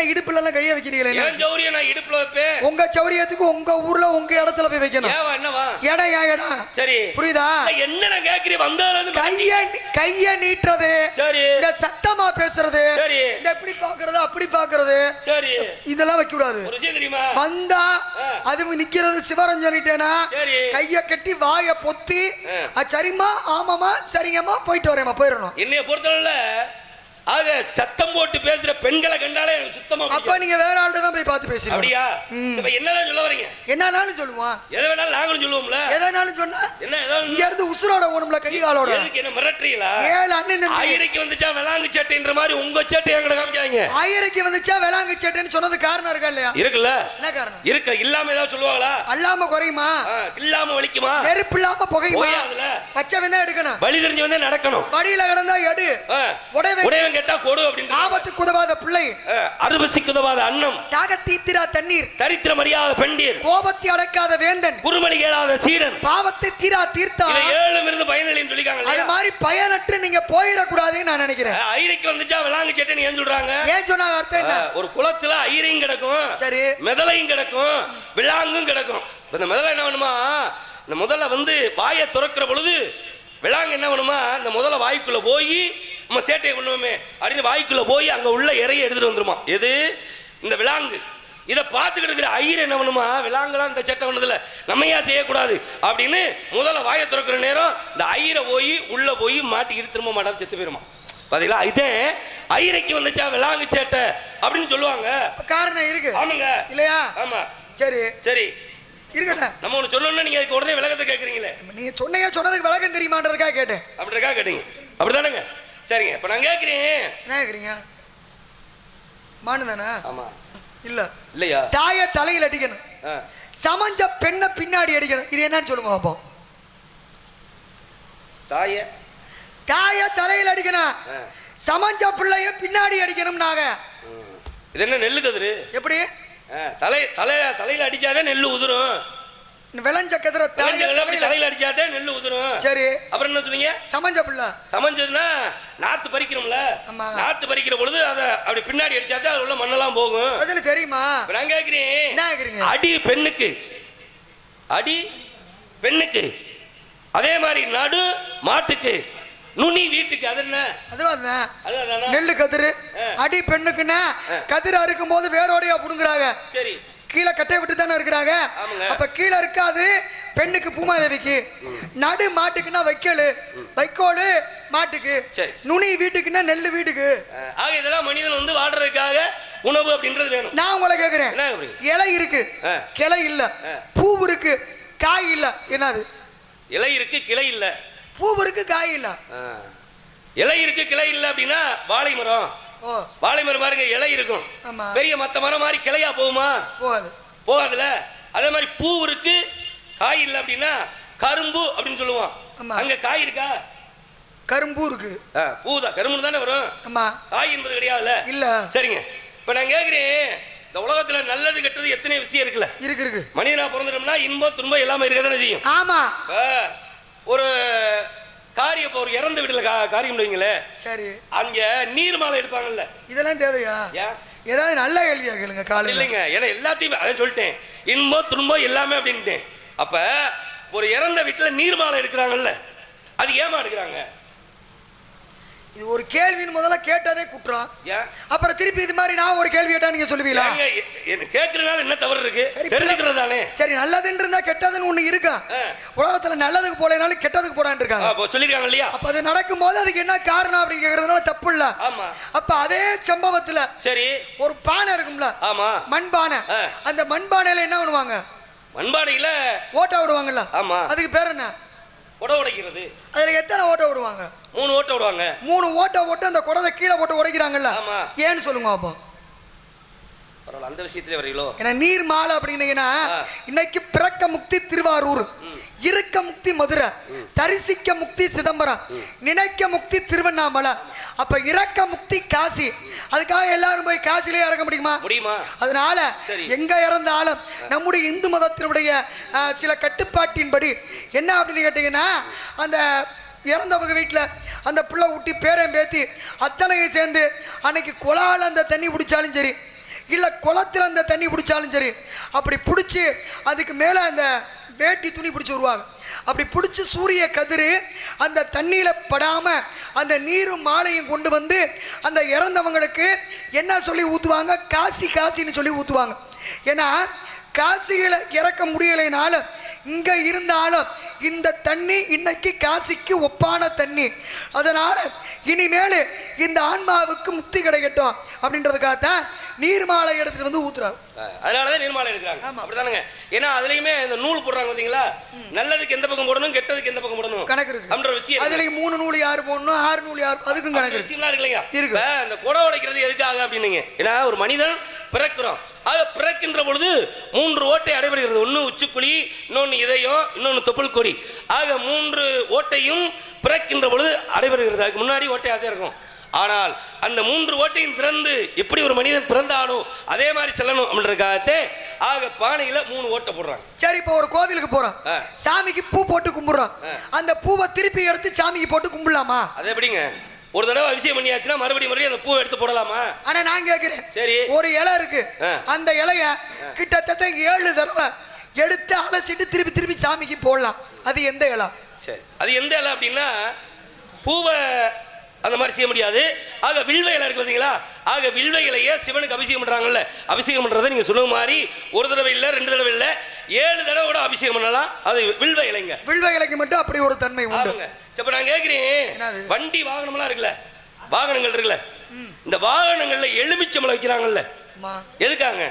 ஏன் இடுப்புல எல்லாம் கைய வைக்கிறீங்களே? ஏன் சௌரியம் நான் இடுப்புல வைப்பேன்? உங்க சௌரியத்துக்கு உங்க ஊர்ல உங்க இடத்துல போய் வைக்கணும். ஏவா என்னவா? இடம் யா இடம். சரி புரியுதா? என்ன நான் கேக்குறேன் வந்தால கைய நீட்டுறது, சரி இந்த சத்தமா பேசுறது, சரி இந்த இப்படி பாக்குறது அப்படி பாக்குறது, சரி இதெல்லாம் வைக்க கூடாது. ஒரு விஷயம் தெரியுமா? வந்தா அது நிக்கிறது சிவரம் சொல்லிட்டேனா கைய கட்டி வாய பொத்தி சரிம்மா ஆமாமா சரிங்கம்மா போயிட்டு வரேம்மா போயிடணும். என்னைய பொறுத்தவரையில ஆக சத்தம் போட்டு பேசுற பெண்களை கண்டாலே எனக்கு சுத்தமா. அப்ப நீங்க வேற ஆள்கிட்ட தான் போய் பார்த்து பேசுறீங்க. அப்படியா? இப்ப என்னதான் சொல்ல வரீங்க? என்னனாலும் சொல்லுவான். எதை வேணாலும் நாங்களும் சொல்லுவோம்ல. எதனாலும் சொன்னா என்ன ஏதாவது இங்க இருந்து உசுரோட ஓணும்ல கை காலோட. எதுக்கு என்ன மிரட்டறீங்களா? ஏழு அண்ணன் ஆயிரைக்கு வந்துச்சா வெளாங்கு சட்டைன்ற மாதிரி உங்க சட்டை எங்கட காமிக்காதீங்க. ஆயிரைக்கு வந்துச்சா வெளாங்கு சட்டைன்னு சொன்னது காரணம் இருக்கா இல்லையா? இருக்குல்ல. என்ன காரணம்? இருக்கு. இல்லாம ஏதாவது சொல்லுவாங்களா? அல்லாம குறையுமா? இல்லாம வலிக்குமா? நெருப்பு இல்லாம புகையுமா? பச்சை வெந்தா எடுக்கணும். வலி தெரிஞ்சு வந்தே நடக்கணும். வடியில கிடந்தா எடு. உடையவன் கேட்டா கொடு அப்படின்னு. ஆபத்துக்கு உதவாத பிள்ளை, அறுபசிக்கு உதவாத அன்னம், தாகத்தை தீரா தண்ணீர், தரித்திரம் அறியாத பெண்டீர், கோபத்தை அடக்காத வேந்தன், குருமணி கேளாத சீடன், பாவத்தை தீரா தீர்த்தா. ஏழும் இருந்து பயனில்லைன்னு சொல்லிருக்காங்க. அது மாதிரி பயனற்று நீங்க போயிடக்கூடாதுன்னு நான் நினைக்கிறேன். ஐரைக்கு வந்துச்சா வெளாங்கு சட்டைன்னு ஏன் சொல்றாங்க? ஏன் சொன்னாங்க அர்த்தம் என்ன? ஒரு குளத்துல ஐரையும் கிடக்கும், சரி மெதலையும் கிடக்கும், விளாங்கும் கிடக்கும். இந்த மெதலை என்ன பண்ணுமா? இந்த முதல்ல வந்து வாயை துறக்கிற பொழுது விளாங்கு என்ன பண்ணுமா? இந்த முதல்ல வாய்க்குள்ள போய் நம்ம சேட்டையை பண்ணுவோமே அப்படின்னு வாய்க்குள்ள போய் அங்க உள்ள இறையை எடுத்துட்டு வந்துருமா. எது? இந்த விளாங்கு. இதை பார்த்துக்கிட்டு இருக்கிற ஐயர் என்ன பண்ணுமா? விளாங்கலாம் இந்த சேட்டை பண்ணதில்ல, நம்ம ஏன் செய்யக்கூடாது அப்படின்னு முதல்ல வாயை திறக்கிற நேரம் இந்த ஐயரை போய் உள்ள போய் மாட்டிக்கிட்டு திரும்ப மாட்டாம செத்து போயிருமா. பாத்தீங்களா? இதே ஐயரைக்கு வந்துச்சா விளாங்கு சேட்டை அப்படின்னு சொல்லுவாங்க. காரணம் இருக்கு. ஆமாங்க இல்லையா? ஆமா. சரி சரி இருக்கட்டும். நம்ம ஒன்று சொல்லணும்னா நீங்க அதுக்கு உடனே விளக்கத்தை கேட்குறீங்களே. நீங்க சொன்னீங்க, சொன்னதுக்கு விளக்கம் தெரியுமான்றதுக்காக கேட்டேன். அப்படின்றக்காக கேட்டீங்க. அப்படிதானுங்க? சரிங்க. இப்போ நான் கேட்குறேன். என்ன கேட்குறீங்க? மானு தானே? ஆமா. இல்ல இல்லையா? தாயை தலையில் அடிக்கணும், சமஞ்ச பெண்ணை பின்னாடி அடிக்கணும். இது என்னன்னு சொல்லுங்க பாப்போம். தாயை தலையில் அடிக்கணும், சமஞ்ச பிள்ளைய பின்னாடி அடிக்கணும். நாங்க இது என்ன நெல்லு கதிரு? எப்படி? தலையில அடிச்சாதான் நெல்லு உதிரும். விளைஞ்ச கதிர தலையில அடிச்சாதான் நெல்லு உதிரும். சரி, அப்புறம் என்ன சொன்னீங்க? சமஞ்ச பிள்ளை. சமஞ்சதுன்னா நாத்து பறிக்கிறோம்ல, நாத்து பறிக்கிற பொழுது அதை அப்படி பின்னாடி அடிச்சாதான் அது உள்ள மண்ணெல்லாம் போகும். அதுல தெரியுமா? நான் கேட்கிறேன், என்ன கேக்குறீங்க? அடி பெண்ணுக்கு, அடி பெண்ணுக்கு. அதே மாதிரி நடு மாட்டுக்கு, நுனி வீட்டுக்கு. அது என்ன? அதுதான் நெல்லு கதிரு. அடி பெண்ணுக்குன்னா கதிர அறுக்கும் போது வேரோடையா புடுங்குறாங்க. சரி, கீழே கட்டை விட்டு தானே இருக்கிறாங்க. அப்ப கீழே இருக்காது பெண்ணுக்கு பூமாதேவிக்கு. நடு மாட்டுக்குன்னா வைக்கோலு, வைக்கோலு மாட்டுக்கு. நுனி வீட்டுக்குன்னா நெல்லு வீட்டுக்கு. ஆக இதெல்லாம் மனிதன் வந்து வாடுறதுக்காக உணவு அப்படின்றது வேணும். நான் உங்களை கேட்கிறேன், இலை இருக்கு கிளை இல்ல, பூ இருக்கு காய் இல்ல, என்னது? இலை இருக்கு கிளை இல்ல, பூ இருக்கு காய் இல்ல. இலை இருக்கு கிளை இல்ல அப்படின்னா வாழை மரம். வாழை மரம் பாருங்க, இலை இருக்கும், பெரிய மத்த மரம் மாதிரி கிளையா போகுமா? போகாதுல. அதே மாதிரி பூ இருக்கு காய் இல்ல அப்படின்னா கரும்பு அப்படின்னு சொல்லுவோம். அங்க காய் இருக்கா? கரும்பு இருக்கு, பூதான் கரும்பு தானே வரும். காய் என்பது கிடையாதுல்ல. இல்ல. சரிங்க. இப்ப நான் கேக்குறேன், இந்த உலகத்துல நல்லது கெட்டது எத்தனை விஷயம் இருக்குல்ல? இருக்கு. மனிதனா பிறந்துட்டோம்னா இன்பம் துன்பம் எல்லாமே இருக்க தானே செய்யும். ஆமா. ஒரு காரியம், இப்போ ஒரு இறந்த வீட்டுல காரியம் வைங்களே, சரி, அங்க நீர் மாலை எடுப்பாங்கல்ல, இதெல்லாம் தேவையா? ஏதாவது நல்ல கேள்வியா கேளுங்க. காலையில் இல்லைங்க, ஏன்னா எல்லாத்தையும் அதான் சொல்லிட்டேன், இன்பம் துன்பம் எல்லாமே அப்படின்ட்டேன். அப்ப ஒரு இறந்த வீட்டுல நீர் மாலை எடுக்கிறாங்கல்ல, அது ஏமா எடுக்கிறாங்க? இது ஒரு கேள்வின்னு முதல்ல கேட்டதே குற்றம். அப்புறம் திருப்பி இது மாதிரி நான் ஒரு கேள்வி கேட்டா நீங்க சொல்லுவீங்களா? கேட்கறதுனால என்ன தவறு இருக்கு? தெரிஞ்சுக்கிறது தானே. சரி, நல்லதுன்னு இருந்தா கெட்டதுன்னு ஒண்ணு இருக்கா? உலகத்துல நல்லதுக்கு போலனாலும் கெட்டதுக்கு போடான்னு இருக்காங்க, சொல்லிருக்காங்க இல்லையா? அப்ப அது நடக்கும் போது அதுக்கு என்ன காரணம் அப்படின்னு கேக்குறதுனால தப்பு இல்ல. ஆமா. அப்ப அதே சம்பவத்துல சரி ஒரு பானை இருக்கும்ல, ஆமா, மண்பானை. அந்த மண்பானையில என்ன பண்ணுவாங்க? மண்பானையில ஓட்ட விடுவாங்கல்ல. ஆமா. அதுக்கு பேர் என்ன? உடைக்கிறது. அதுல எத்தனை ஓட்ட விடுவாங்க? 3 ஓட்ட விடுவாங்க. 3 ஓட்ட ஓட்ட அந்த குடத்தை கீழே போட்டு உடைக்கிறாங்கல்ல. ஏன்னு சொல்லுங்க அப்போ. பரவாயில்ல, அந்த விஷயத்திலே வரீங்களோ? ஏன்னா நீர் மாலை அப்படின்னீங்கன்னா இன்னைக்கு பிறக்க முக்தி திருவாரூர், இருக்க முக்தி மதுரை, தரிசிக்க முக்தி சிதம்பரம், நினைக்க முக்தி திருவண்ணாமலை. அப்ப இறக்க முக்தி காசி. அதுக்காக எல்லாரும் போய் காசிலே இறக்க முடியுமா? அதனால எங்க இறந்தாலும் நம்முடைய இந்து மதத்தினுடைய சில கட்டுப்பாட்டின்படி என்ன அப்படின்னு கேட்டீங்கன்னா, அந்த இறந்தவங்க வீட்டில் அந்த பிள்ளை ஊட்டி பேரையும் பேத்தி அத்தனையும் சேர்ந்து அன்னைக்கு குழால அந்த தண்ணி பிடிச்சாலும் சரி, இல்லை குளத்தில் அந்த தண்ணி பிடிச்சாலும் சரி, அப்படி பிடிச்சி அதுக்கு மேலே அந்த வேட்டி துணி பிடிச்சி வருவாங்க. அப்படி பிடிச்சி சூரிய கதிர் அந்த தண்ணியில் படாமல் அந்த நீரும் மாலையும் கொண்டு வந்து அந்த இறந்தவங்களுக்கு என்ன சொல்லி ஊற்றுவாங்க? காசி காசின்னு சொல்லி ஊற்றுவாங்க. ஏன்னா காசியில் இறக்க முடியலைனாலும் இங்கே இருந்தாலும் இந்த தண்ணி இன்னைக்கு காசிக்கு ஒப்பான தண்ணி. அதனால் இனிமேல் இந்த ஆன்மாவுக்கு முக்தி கிடைக்கட்டும் அப்படின்றதுக்காகத்தான் நீர்மாலை எடுத்துட்டு வந்து ஊத்துறாங்க. அதனாலதான் நீர்மாலை எடுக்கிறாங்க. அப்படிதானுங்க. ஏன்னா அதுலயுமே இந்த நூல் போடுறாங்க பாத்தீங்களா, நல்லதுக்கு எந்த பக்கம் போடணும், கெட்டதுக்கு எந்த பக்கம் போடணும் கணக்கு இருக்கு. அப்படின்ற விஷயம் அதுல 3 நூல் யாரு போடணும், 6 நூல் யாரு, அதுக்கும் கணக்கு விஷயம்லாம் இருக்கு இல்லையா? இருக்கு. அந்த குடம் உடைக்கிறது எதுக்காக அப்படின்னீங்க? ஏன்னா ஒரு மனிதன் பிறக்கிறோம், அது பிறக்கின்ற பொழுது 3 ஓட்டை அடைபடுகிறது. ஒன்று உச்சிக்குழி, இன்னொன்று இதயம், இன்னொன்று தொப்புள் கொடி. ஆக 3 ஓட்டையும் பிறக்கின்ற பொழுது அடைபடுகிறது. அதுக்கு முன்னாடி ஓட்டையாக இருக்கும். ஆனால் அந்த 3 ஓட்டையும் திறந்து எப்படி ஒரு மனிதன் பிறந்தானோ அதே மாதிரி செல்லணும் அப்படின்றதுக்காகத்தே ஆக பானையில 3 ஓட்டை போடுறாங்க. சரி, இப்போ ஒரு கோவிலுக்கு போறோம், சாமிக்கு பூ போட்டு கும்பிடுறோம். அந்த பூவை திருப்பி எடுத்து சாமிக்கு போட்டு கும்பிடலாமா? அது எப்படிங்க? ஒரு தடவை அபிஷேகம் பண்ணியாச்சுன்னா மறுபடியும் அந்த பூவை எடுத்து போடலாமா? ஆனா நான் கேட்கிறேன், சரி ஒரு இலை இருக்கு, அந்த இலைய கிட்டத்தட்ட 7 தடவை எடுத்து அலசிட்டு திருப்பி திருப்பி சாமிக்கு போடலாம். அது எந்த இலை? சரி, அது எந்த இலை அப்படின்னா பூவை அந்த மாதிரி செய்ய முடியாது. ஆக வில்வ இலை இருக்கு பார்த்தீங்களா? ஆக வில்வ இலையை சிவனுக்கு அபிஷேகம் பண்றாங்கல்ல, அபிஷேகம் பண்றதை நீங்க சொல்லுங்க மாதிரி ஒரு தடவை இல்லை, 2 தடவை இல்லை, 7 தடவை கூட அபிஷேகம் பண்ணலாம். அது வில்வ இலைங்க. வில்வ இலைக்கு மட்டும் அப்படி ஒரு தன்மை உண்டு. இப்ப நான் கேட்கிறேன், வண்டி வாகனம்லாம் இருக்குல்ல, வாகனங்கள் இருக்குல்ல, இந்த வாகனங்கள்ல எலுமிச்சம்பழம் வைக்கிறாங்கல்ல, எதுக்காங்க?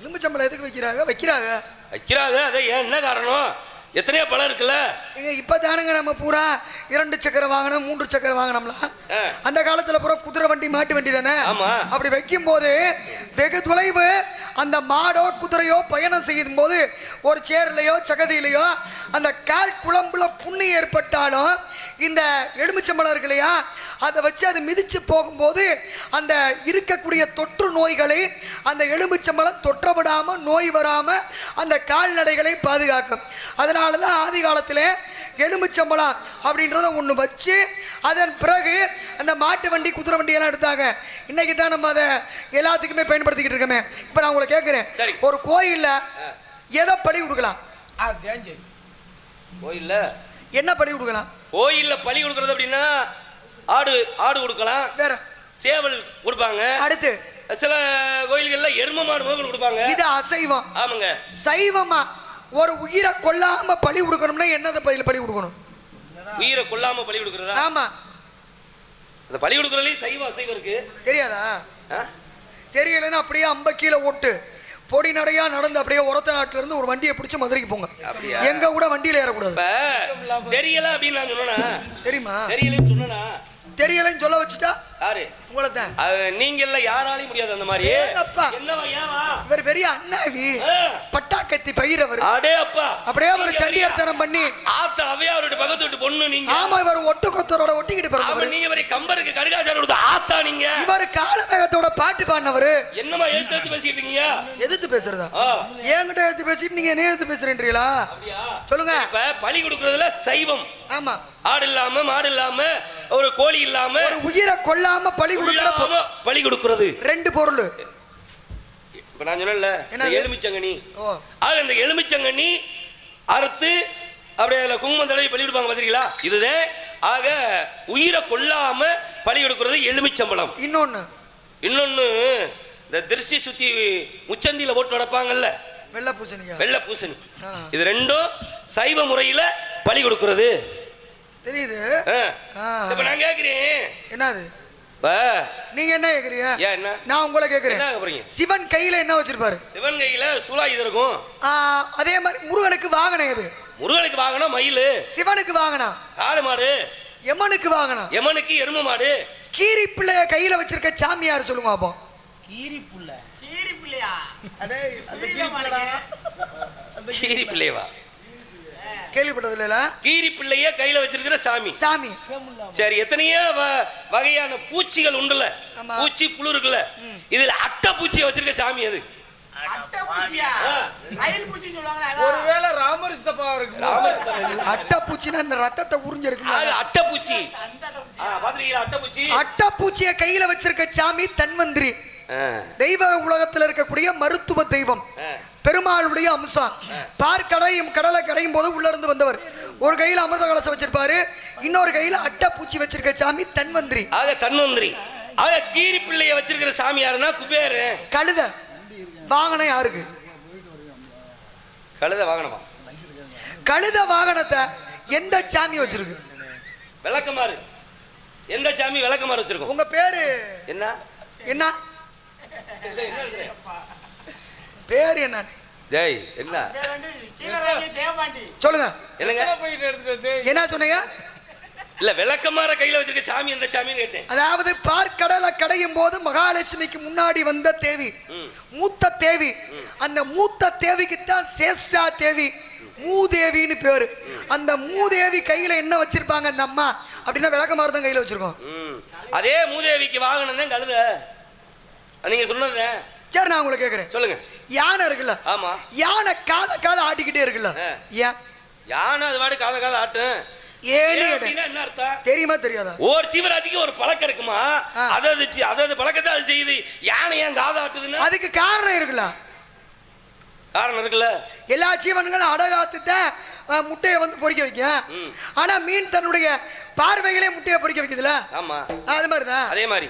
எலுமிச்சம்பழம் எதுக்கு வைக்கிறாங்க? அதை ஏன், என்ன காரணம்? எத்தனையோ பழம் இருக்குல்ல. இப்ப தானுங்க நம்ம பூரா 2 சக்கர வாகனம், 3 சக்கர வாகனம்லாம். அந்த காலத்துல பூரா குதிரை வண்டி, மாட்டு வண்டி தானே. அப்படி வைக்கும் போது வெகு தொலைவு அந்த மாடோ குதிரையோ பயணம் செய்யும் போது ஒரு சேர்லையோ சகதியிலையோ அந்த கால் குழம்புல புண்ணு ஏற்பட்டாலும் இந்த எலுமிச்சம்பழம் இருக்கு இல்லையா, அதை வச்சு அது மிதிச்சு போகும்போது அந்த இருக்கக்கூடிய தொற்று நோய்களை அந்த எலுமிச்சம்பழம் தொற்றப்படாம நோய் வராம அந்த கால்நடைகளை பாதுகாக்கும். அதனால தான் ஆதி காலத்தில் எலுமிச்சம்பழம் அப்படின்றத ஒன்று வச்சு அதன் பிறகு அந்த மாட்டு வண்டி குதிரை வண்டியெல்லாம் எடுத்தாங்க. இன்னைக்கு தான் நம்ம அதை எல்லாத்துக்குமே பயன்படுத்திக்கிட்டு இருக்கோமே. இப்போ நான் உங்களை கேட்குறேன், ஒரு கோயிலில் எதை பலி கொடுக்கலாம்? கோயில்ல என்ன பலி கொடுக்கலாம்? கோயில்ல பலி கொடுக்கறது அப்படின்னா ஆடு கொடுக்கலாம், வேற சேவல் கொடுப்பாங்க. அடுத்து சில கோயில்கள்ல எரும மாடு கொடுப்பாங்க. இது அசைவம். ஆமாங்க. சைவமா ஒரு உயிரை கொல்லாம பலி கொடுக்கணும்னா என்னத பலி கொடுக்கணும்? உயிரை கொல்லாம பலி கொடுக்கறதா? ஆமா. அந்த பலி கொடுக்கறதுலயும் சைவம் அசைவம் இருக்கு. தெரியாதா? தெரியலன்னா அப்படியே 50 கிலோ ஓட்டு பொடி நடையா நடந்து அப்படியே உரத்த நாட்டுல இருந்து ஒரு வண்டியை பிடிச்சி மதுரைக்கு போங்க. எங்க கூட வண்டியில ஏறக்கூடாது. தெரியல அப்படின்னு நான் சொன்னா தெரியுமா? தெரியலன்னு சொன்னா தெரியலன்னு சொல்ல வச்சுட்டா யாரு? உங்களை தான். நீங்க எல்லாம் யாராலையும் முடியாது அந்த மாதிரி. என்னவா ஏவா? இவர் பெரிய அண்ணாவி பட்டாக்கத்தி பயிரவர். அடே அப்பா, அப்படியே ஒரு சண்டியர்த்தனம் பண்ணி ஆத்த அவையாரோட பக்கத்து விட்டு பொண்ணு நீங்க. ஆமா, இவர் ஒட்டுக்கொத்தரோட ஒட்டிக்கிட்டு பிறந்தவர். நீங்க இவரை கம்பருக்கு கடுகாச்சாரோட ஆத்தா நீங்க. இவர் காலமேகத்தோட பாட்டு பாடினவர். என்னமா எதிர்த்து பேசிட்டு இருக்கீங்க? எதிர்த்து பேசுறதா? என்கிட்ட எதிர்த்து பேசிட்டு நீங்க என்ன எதிர்த்து பேசுறீங்களா? சொல்லுங்க. இப்ப பலி கொடுக்கறதுல சைவம். ஆமா. ஆடு இல்லாம, மாடு இல்லாம, ஒரு கோழி இல்லாம, ஒரு உயிரை கொல்லாம பலி கொடுக்கிறது 2 பொருள். இப்ப நான் சொன்னேன்ல, எலுமிச்சங்கனி. ஆக இந்த எலுமிச்சங்கனி அறுத்து அப்படியே அதுல குங்குமம் தடவி பலி கொடுப்பாங்க பாத்தீங்களா? இதுதான். ஆக உயிரை கொல்லாம பலி கொடுக்கிறது எலுமிச்சம்பழம். இன்னொன்னு இந்த திருஷ்டி சுத்தி முச்சந்தியில போட்டு நடப்பாங்கல்ல, வெள்ளை பூசணி. இது 2ம் சைவ முறையில பலி கொடுக்கிறது. தெரியுது. இப்ப நான் கேக்குறேன், என்னது நீங்க என்ன கேக்குறீங்க? என்ன நான் உங்களை கேக்குறேன், என்ன கேக்குறீங்க? சிவன் கையில என்ன வச்சிருப்பாரு? சிவன் கையில சூலாயுதம் இருக்கும். அதே மாதிரி முருகனுக்கு வாகனம் எது? முருகனுக்கு வாகனம் மயில். சிவனுக்கு வாகனம் ஆடு மாடு. யமனுக்கு வாகனம், யமனுக்கு எரும மாடு. கீரி பிள்ளைய கையில வச்சிருக்க சாமியார் சொல்லுங்க அப்போ. கீரி பிள்ளையா? கீரி பிள்ளையவா? கேள்விப்பட்டது இல்ல. கீரி பிள்ளைய கையில வச்சிருக்கிற சாமி. சரி, எத்தனையோ வகையான பூச்சிகள் உண்டுல, பூச்சி புழு இருக்குல்ல, இதுல அட்டை பூச்சியை வச்சிருக்க சாமி அது. ஒருவேளை ராமர் சித்தப்பா இருக்கு. அட்டை பூச்சினா இந்த ரத்தத்தை உறிஞ்சிருக்கு. அட்டை பூச்சி பாத்தீங்களா? அட்டை பூச்சியை கையில வச்சிருக்க சாமி தன்வந்திரி. தெய்வ உலகத்தில் இருக்கக்கூடிய மருத்துவ தெய்வம், பெருமாளுடைய அம்சம். கடலை கடையும் போது உள்ள இருந்து வந்தவர். ஒரு கையில அமிர்த கலசம் வச்சிருப்பாரு, இன்னொரு கையில அட்டை பூச்சி வச்சிருக்க சாமி தன்வந்திரி. தன்வந்திரி கீரி பிள்ளைய வச்சிருக்கிற சாமி யாருன்னா குபேரு. கழுத வாகனம் யாருக்கு? கழுத வாகனமா? கழுத வாகனத்தை எந்த சாமி வச்சிருக்கு? விளக்கமாறு. எந்த சாமி விளக்கமாறு வச்சிருக்கோம்? உங்க பேரு என்ன? என்ன பேரு? என்ன ஜெய்? என்ன சொல்லுங்க. என்னங்க என்ன சொன்னீங்க? இல்ல விளக்கமாற கையில வச்சிருக்க சாமி எந்த சாமின்னு கேட்டேன். அதாவது பார்க்கடலை கடையும் போது மகாலட்சுமிக்கு முன்னாடி வந்த தேவி, மூத்த தேவி. அந்த மூத்த தேவிக்கு தான் சேஷ்டா தேவி, மூதேவின்னு பேரு. அந்த மூதேவி கையில என்ன வச்சிருப்பாங்க அந்த அம்மா அப்படின்னா விளக்கமாறு தான் கையில வச்சிருக்கோம். அதே மூதேவிக்கு வாகனம் தான் கழுத. நீங்க சொன்னது சரி, நான் உங்களுக்கு கேக்குறேன். சொல்லுங்க. யானை இருக்குல்ல? ஆமா. யானை காத ஆட்டிக்கிட்டே இருக்குல்ல? ஏன் யானை அது வாடி காத ஆட்டும்? என்ன அர்த்தம் தெரியுமா தெரியாதா? ஒரு சிவராஜிக்கு ஒரு பழக்கம் இருக்குமா, அதாவது பழக்கத்தை அது செய்யுது. யானை ஏன் காத ஆட்டுதுன்னா அதுக்கு காரணம் இருக்குல்ல? காரணம் இருக்குல்ல. எல்லா ஜீவன்களும் அடகாத்துதான் முட்டையை வந்து பொறிக்க வைக்க. ஆனா மீன் தன்னுடைய பார்வைகளே முட்டையை பொறிக்க வைக்குதுல? ஆமா, அது மாதிரிதான். அதே மாதிரி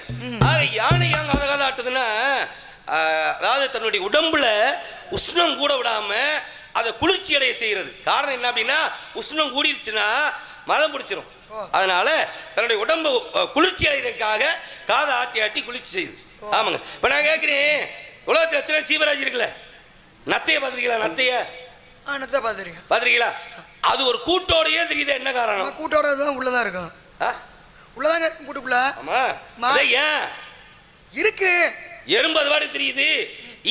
யானை ஏன் காத ஆட்டுதுன்னா, அதாவது தன்னுடைய உடம்புல உஷ்ணம் கூட விடாம அதை குளிர்ச்சி அடைய செய்யறது. காரணம் என்ன அப்படின்னா, உஷ்ணம் கூடிருச்சுன்னா மதம் பிடிச்சிரும். அதனால தன்னுடைய உடம்பு குளிர்ச்சி அடைகிறதுக்காக காதை ஆட்டி ஆட்டி குளிர்ச்சி செய்யுது. ஆமாங்க. இப்ப நான் கேட்கிறேன், உலகத்தில் எத்தனை ஜீவராஜி இருக்குல்ல? நத்தைய பாத்திருக்கீங்களா? நத்தைய பாத்திருக்கீங்களா? அது ஒரு கூட்டோடயே தெரியுது. என்ன காரணம்? கூட்டோட தான் உள்ளதா இருக்கும். உள்ளதாங்க இருக்கும் கூட்டுக்குள்ள. ஆமா, ஏன் இருக்கு? எறும்பு அது வாடி தெரியுது,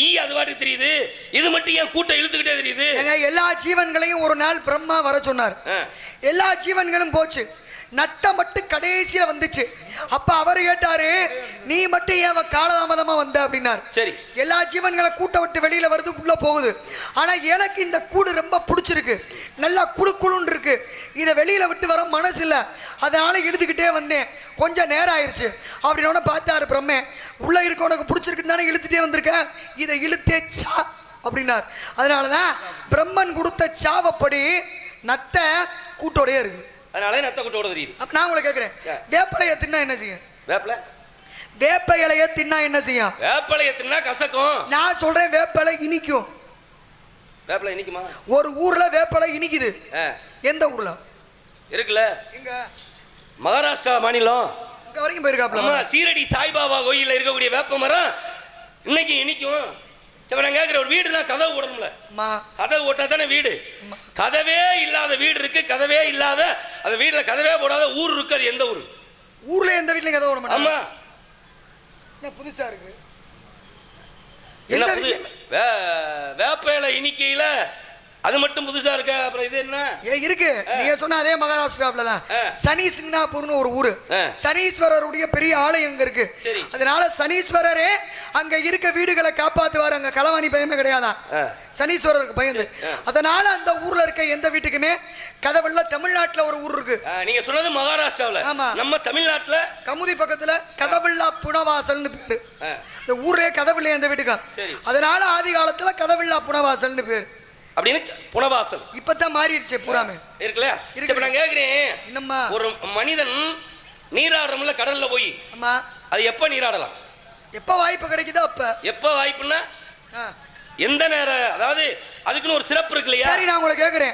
ஈ அது வாடி தெரியுது, இது மட்டும் ஏன் கூட்டம் இழுத்துக்கிட்டே தெரியுது? எல்லா ஜீவன்களையும் ஒரு நாள் பிரம்மா வர சொன்னார். எல்லா ஜீவன்களும் போச்சு, நட்டை மட்டும் கடைசியில வந்துச்சு. அப்ப அவர் கேட்டாரு, நீ மட்டும் ஏன் காலதாமதமா வந்த அப்படின்னாரு. சரி, எல்லா ஜீவன்களை கூட்ட விட்டு வெளியில வருது, உள்ள போகுது. ஆனா எனக்கு இந்த கூடு ரொம்ப பிடிச்சிருக்கு, நல்லா குழுக்குழுன்னு இருக்கு, இதை வெளியில விட்டு வர மனசு இல்லை, அதனால இழுத்துக்கிட்டே வந்தேன். கொஞ்சம் நேரம் ஆயிடுச்சு அப்படின்னு பார்த்தாரு பிரம்மே. உள்ள இருக்க உனக்கு பிடிச்சிருக்குன்னு தானே இழுத்துட்டே வந்திருக்க, இதை இழுத்தே சா அப்படின்னார். அதனாலதான் பிரம்மன் கொடுத்த சாவப்படி நத்தை கூட்டோடயே இருக்கு. அதனால நத்தை கூட்டோட தெரியுது. நான் உங்களை கேட்கிறேன், வேப்பலையை தின்னா என்ன செய்யும்? வேப்ப இலையை தின்னா என்ன செய்யும்? வேப்பலையை தின்னா கசக்கும். நான் சொல்றேன், வேப்பலை இனிக்கும். வேப்பலை இனிக்குமா? ஒரு ஊர்ல வேப்பலை இனிக்குது. எந்த ஊர்ல இருக்குல்ல? இங்க மகாராஷ்டிரா மாநிலம் இங்க வரைக்கும் போயிருக்காப்ல. சீரடி சாய்பாபா கோயில்ல இருக்கக்கூடிய வேப்ப மரம் இன்னைக்கு இனிக்கும். சரி, நான் கேட்கிற, ஒரு வீடுனா கதவு போடணும்ல? கதவு போட்டா தானே வீடு. கதவே இல்லாத வீடு இருக்கு, கதவே இல்லாத அந்த வீட்டுல கதவே போடாத ஊர் இருக்கு. அது எந்த ஊரு? ஊர்ல எந்த வீட்லயும் கதவு போட மாட்டாங்க. ஆமா, என்ன புதுசா இருக்கு? வேப்பையில இனிக்கையில அது மட்டும் புதுசா இருக்க. அப்புறம் இது என்ன இருக்கு? நீங்க சொன்ன அதே மகாராஷ்டிராவில தான் சனி சிங்னாப்பூர்னு ஒரு ஊரு. சனீஸ்வரருடைய பெரிய ஆலயம் அங்க இருக்கு. அதனால சனீஸ்வரரே அங்க இருக்க வீடுகளை காப்பாத்துவாரு. அங்க களவாணி பயமே கிடையாதான் சனீஸ்வரருக்கு பயந்து. அதனால அந்த ஊர்ல இருக்க எந்த வீட்டுக்குமே கதவுல. தமிழ்நாட்டுல ஒரு ஊர் இருக்கு. நீங்க சொன்னது மகாராஷ்டிராவில. நம்ம தமிழ்நாட்டுல கமுதி பக்கத்துல கதவில்லா புனவாசல்னு பேரு. இந்த ஊர்லயே கதவுல எந்த வீட்டுக்கா. அதனால ஆதி காலத்துல கதவில்லா புனவாசல்னு பேரு. அப்படின்னு புனவாசல் இப்பதான் மாறிடுச்சு பூராமே இருக்குல்ல? இப்ப நான் கேக்குறேன், ஒரு மனிதன் நீராடுறோம்ல கடல்ல போய், அது எப்ப நீராடலாம்? எப்ப வாய்ப்பு கிடைக்குதோ அப்ப. எப்ப வாய்ப்புன்னா எந்த நேரம்? அதாவது அதுக்குன்னு ஒரு சிறப்பு இருக்கு இல்லையா? சரி, நான் உங்களை கேக்குறேன்,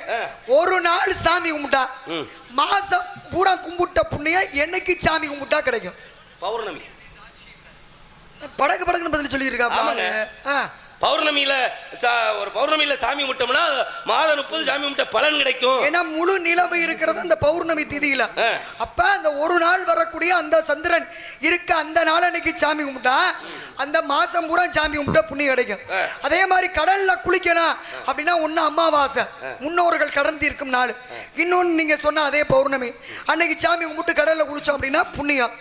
ஒரு நாள் சாமி கும்பிட்டா மாசம் பூரா கும்பிட்ட புண்ணியம் என்னைக்கு சாமி கும்பிட்டா கிடைக்கும்? பௌர்ணமி. படகுன்னு பதில் சொல்லி இருக்கா? பௌர்ணமியில ஒரு பௌர்ணமியில சாமி கும்பிட்டோம்னா மாதம் 30 சாமி கும்பிட்ட பலன் கிடைக்கும். ஏன்னா முழு நிலவு இருக்கிறது அந்த பௌர்ணமி திதியில. அப்ப அந்த ஒரு நாள் வரக்கூடிய அந்த சந்திரன் இருக்க அந்த நாள் அன்னைக்கு சாமி கும்பிட்டா அந்த மாசம் பூரா சாமி கும்பிட்டா புண்ணியம் கிடைக்கும். அதே மாதிரி கடல்ல குளிக்கணும் அப்படின்னா ஒன்னு அமாவாசை, முன்னோர்கள் கடன் தீர்க்கும் நாள். இன்னொன்னு நீங்க சொன்ன அதே பௌர்ணமி அன்னைக்கு சாமி கும்பிட்டு கடல்ல குளிச்சோம் அப்படின்னா புண்ணியம்.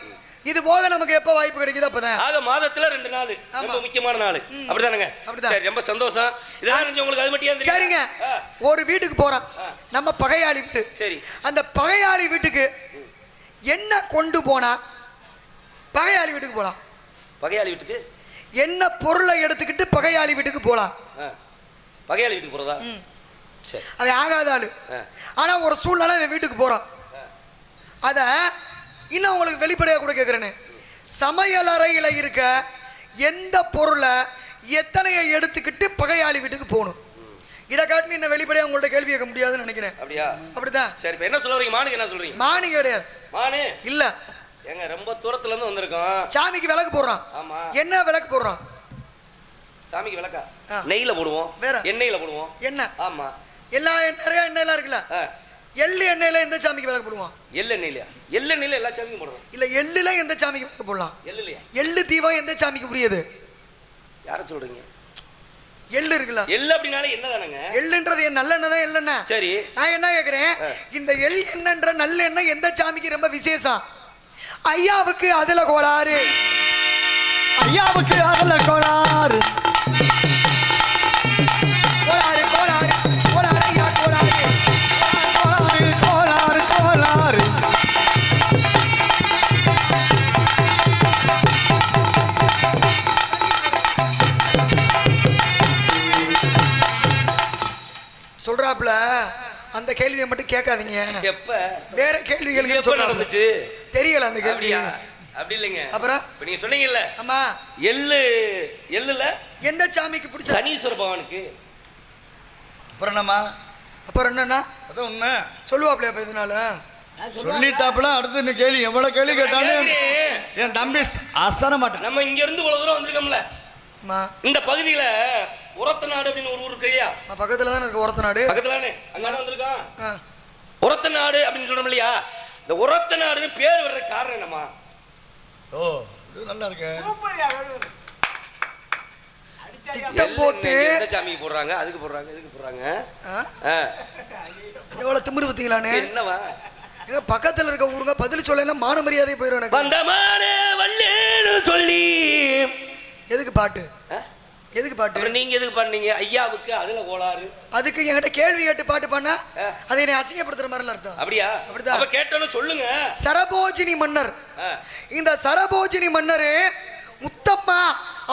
இது போக நமக்கு எப்ப வாய்ப்பு கிடைக்குது அப்பதான். ஆக மாதத்துல 2 நாள் ரொம்ப முக்கியமான நாள். அப்படிதானங்க? சரி, ரொம்ப சந்தோஷம். இதெல்லாம் உங்களுக்கு அது மட்டும் தெரியும். சரிங்க, ஒரு வீட்டுக்கு போறோம், நம்ம பகையாளி வீட்டு. சரி, அந்த பகையாளி வீட்டுக்கு என்ன கொண்டு போனா பகையாளி வீட்டுக்கு போலாம்? பகையாளி வீட்டுக்கு என்ன பொருளை எடுத்துக்கிட்டு பகையாளி வீட்டுக்கு போலாம். பகையாளி வீட்டுக்கு போறதா? சரி, அது ஆகாத ஆளு. ஆனா ஒரு சூழ்நிலை அவன் வீட்டுக்கு போறான். அத இன்னும் உங்களுக்கு வெளிப்படையா கூட கேட்கிறேன்னு, சமையல் அறையில இருக்க எந்த பொருளை எத்தனையை எடுத்துக்கிட்டு பகையாளி வீட்டுக்கு போகணும்? இதை காட்டிலும் இன்னும் வெளிப்படையா உங்கள்ட்ட கேள்வி கேட்க முடியாதுன்னு நினைக்கிறேன். அப்படியா? அப்படிதான். சரி, இப்ப என்ன சொல்றீங்க? மானுக்கு என்ன சொல்றீங்க? மானு கிடையாது. மானு இல்ல. எங்க ரொம்ப தூரத்துல இருந்து வந்திருக்கோம். சாமிக்கு விளக்கு போடுறான். ஆமா. என்ன விளக்கு போடுறான்? சாமிக்கு விளக்கா? நெய்ல போடுவோம். வேற எண்ணெயில போடுவோம். எண்ணெய். ஆமா. எல்லா நிறைய எண்ணெயெல்லாம் இருக்குல்ல, எள்ளு எண்ணெயில எந்த சாமிக்கு விளக்கு போடுவோம்? எள்ளு எண்ணெயில. எள்ளு எண்ணெயில எல்லா சாமிக்கும் போடுறோம். இல்ல, எள்ளுல எந்த சாமிக்கு விளக்கு போடலாம்? எள்ளுலையா? எள்ளு தீபம் எந்த சாமிக்கு புரியுது? யார சொல்றீங்க? எள்ளு இருக்குல்ல, எள்ளு அப்படினாலே என்ன தானங்க? எள்ளுன்றது நல்லெண்ணெய் தான். எள்ளெண்ணெய். சரி, நான் என்ன கேக்குறேன், இந்த எள் எண்ணெய்ன்ற நல்லெண்ணெய் எந்த சாமிக்கு ரொம்ப விசேஷம்? ஐயாவுக்கு அதுல கோளாறு. ஐயாவுக்கு அதுல கோளாறு. கோளாறு கோளாறு கோளாறு ஐயா கோளாறு கோளாறு கோளாறு கோளாறு. சொல்றாப்ல, அந்த கேள்வியை மட்டும் கேட்காதீங்க. எப்ப வேற கேள்விகள் எப்ப நடந்துச்சு தெரியல அந்த கேள்வி. அப்படி இல்லைங்க. அப்புறம் இப்ப நீங்க சொன்னீங்கல்ல, ஆமா, எள்ளு எள்ளுல எந்த சாமிக்கு பிடிச்ச? சனீஸ்வர பகவானுக்கு. அப்புறம் என்னமா? அப்புறம் என்னன்னா அதான் உண்மை சொல்லுவாப்ல. அப்ப இதனால சொல்லிட்டாப்ல. அடுத்து இந்த கேள்வி எவ்வளவு கேள்வி கேட்டாலும் என் தம்பி அசர மாட்டேன். நம்ம இங்க இருந்து இவ்வளவு தூரம் வந்திருக்கோம்ல, இந்த பகுதியில உரத்தநாடு அப்படின்னு ஒரு ஊர் இருக்கு இல்லையா? பக்கத்துல தான் இருக்கு உரத்தநாடு. பக்கத்துல தானே, அங்கதான் வந்திருக்கான். உரத்தநாடு அப்படின்னு சொல்றோம் இல்லையா? இந்த உரத்தநாடுன்னு பேர் வர்ற காரணம் என்னமா? ஓ, இது நல்லா இருக்கு. திட்டம் போட்டு எந்த சாமிக்கு போடுறாங்க, அதுக்கு போடுறாங்க, இதுக்கு போடுறாங்க. எவ்வளவு திமிரு பத்தீங்களானே. என்னவா எங்க பக்கத்துல இருக்க ஊருங்க பதில் சொல்ல மான மரியாதை போயிடும் எனக்கு. வந்தமான வல்லேன்னு சொல்லி எதுக்கு பாட்டு? எதுக்கு பாட்டு? நீங்க எதுக்கு பாடுனீங்க? ஐயாவுக்கு அதுல கோளாறு. அதுக்கு என்கிட்ட கேள்வி கேட்டு பாட்டு பண்ணா அதை என்னை அசிங்கப்படுத்துற மாதிரி அர்த்தம். அப்படியா? அப்படிதான். அப்ப கேட்டோன்னு சொல்லுங்க. சரபோஜினி மன்னர், இந்த சரபோஜினி மன்னர் முத்தம்மா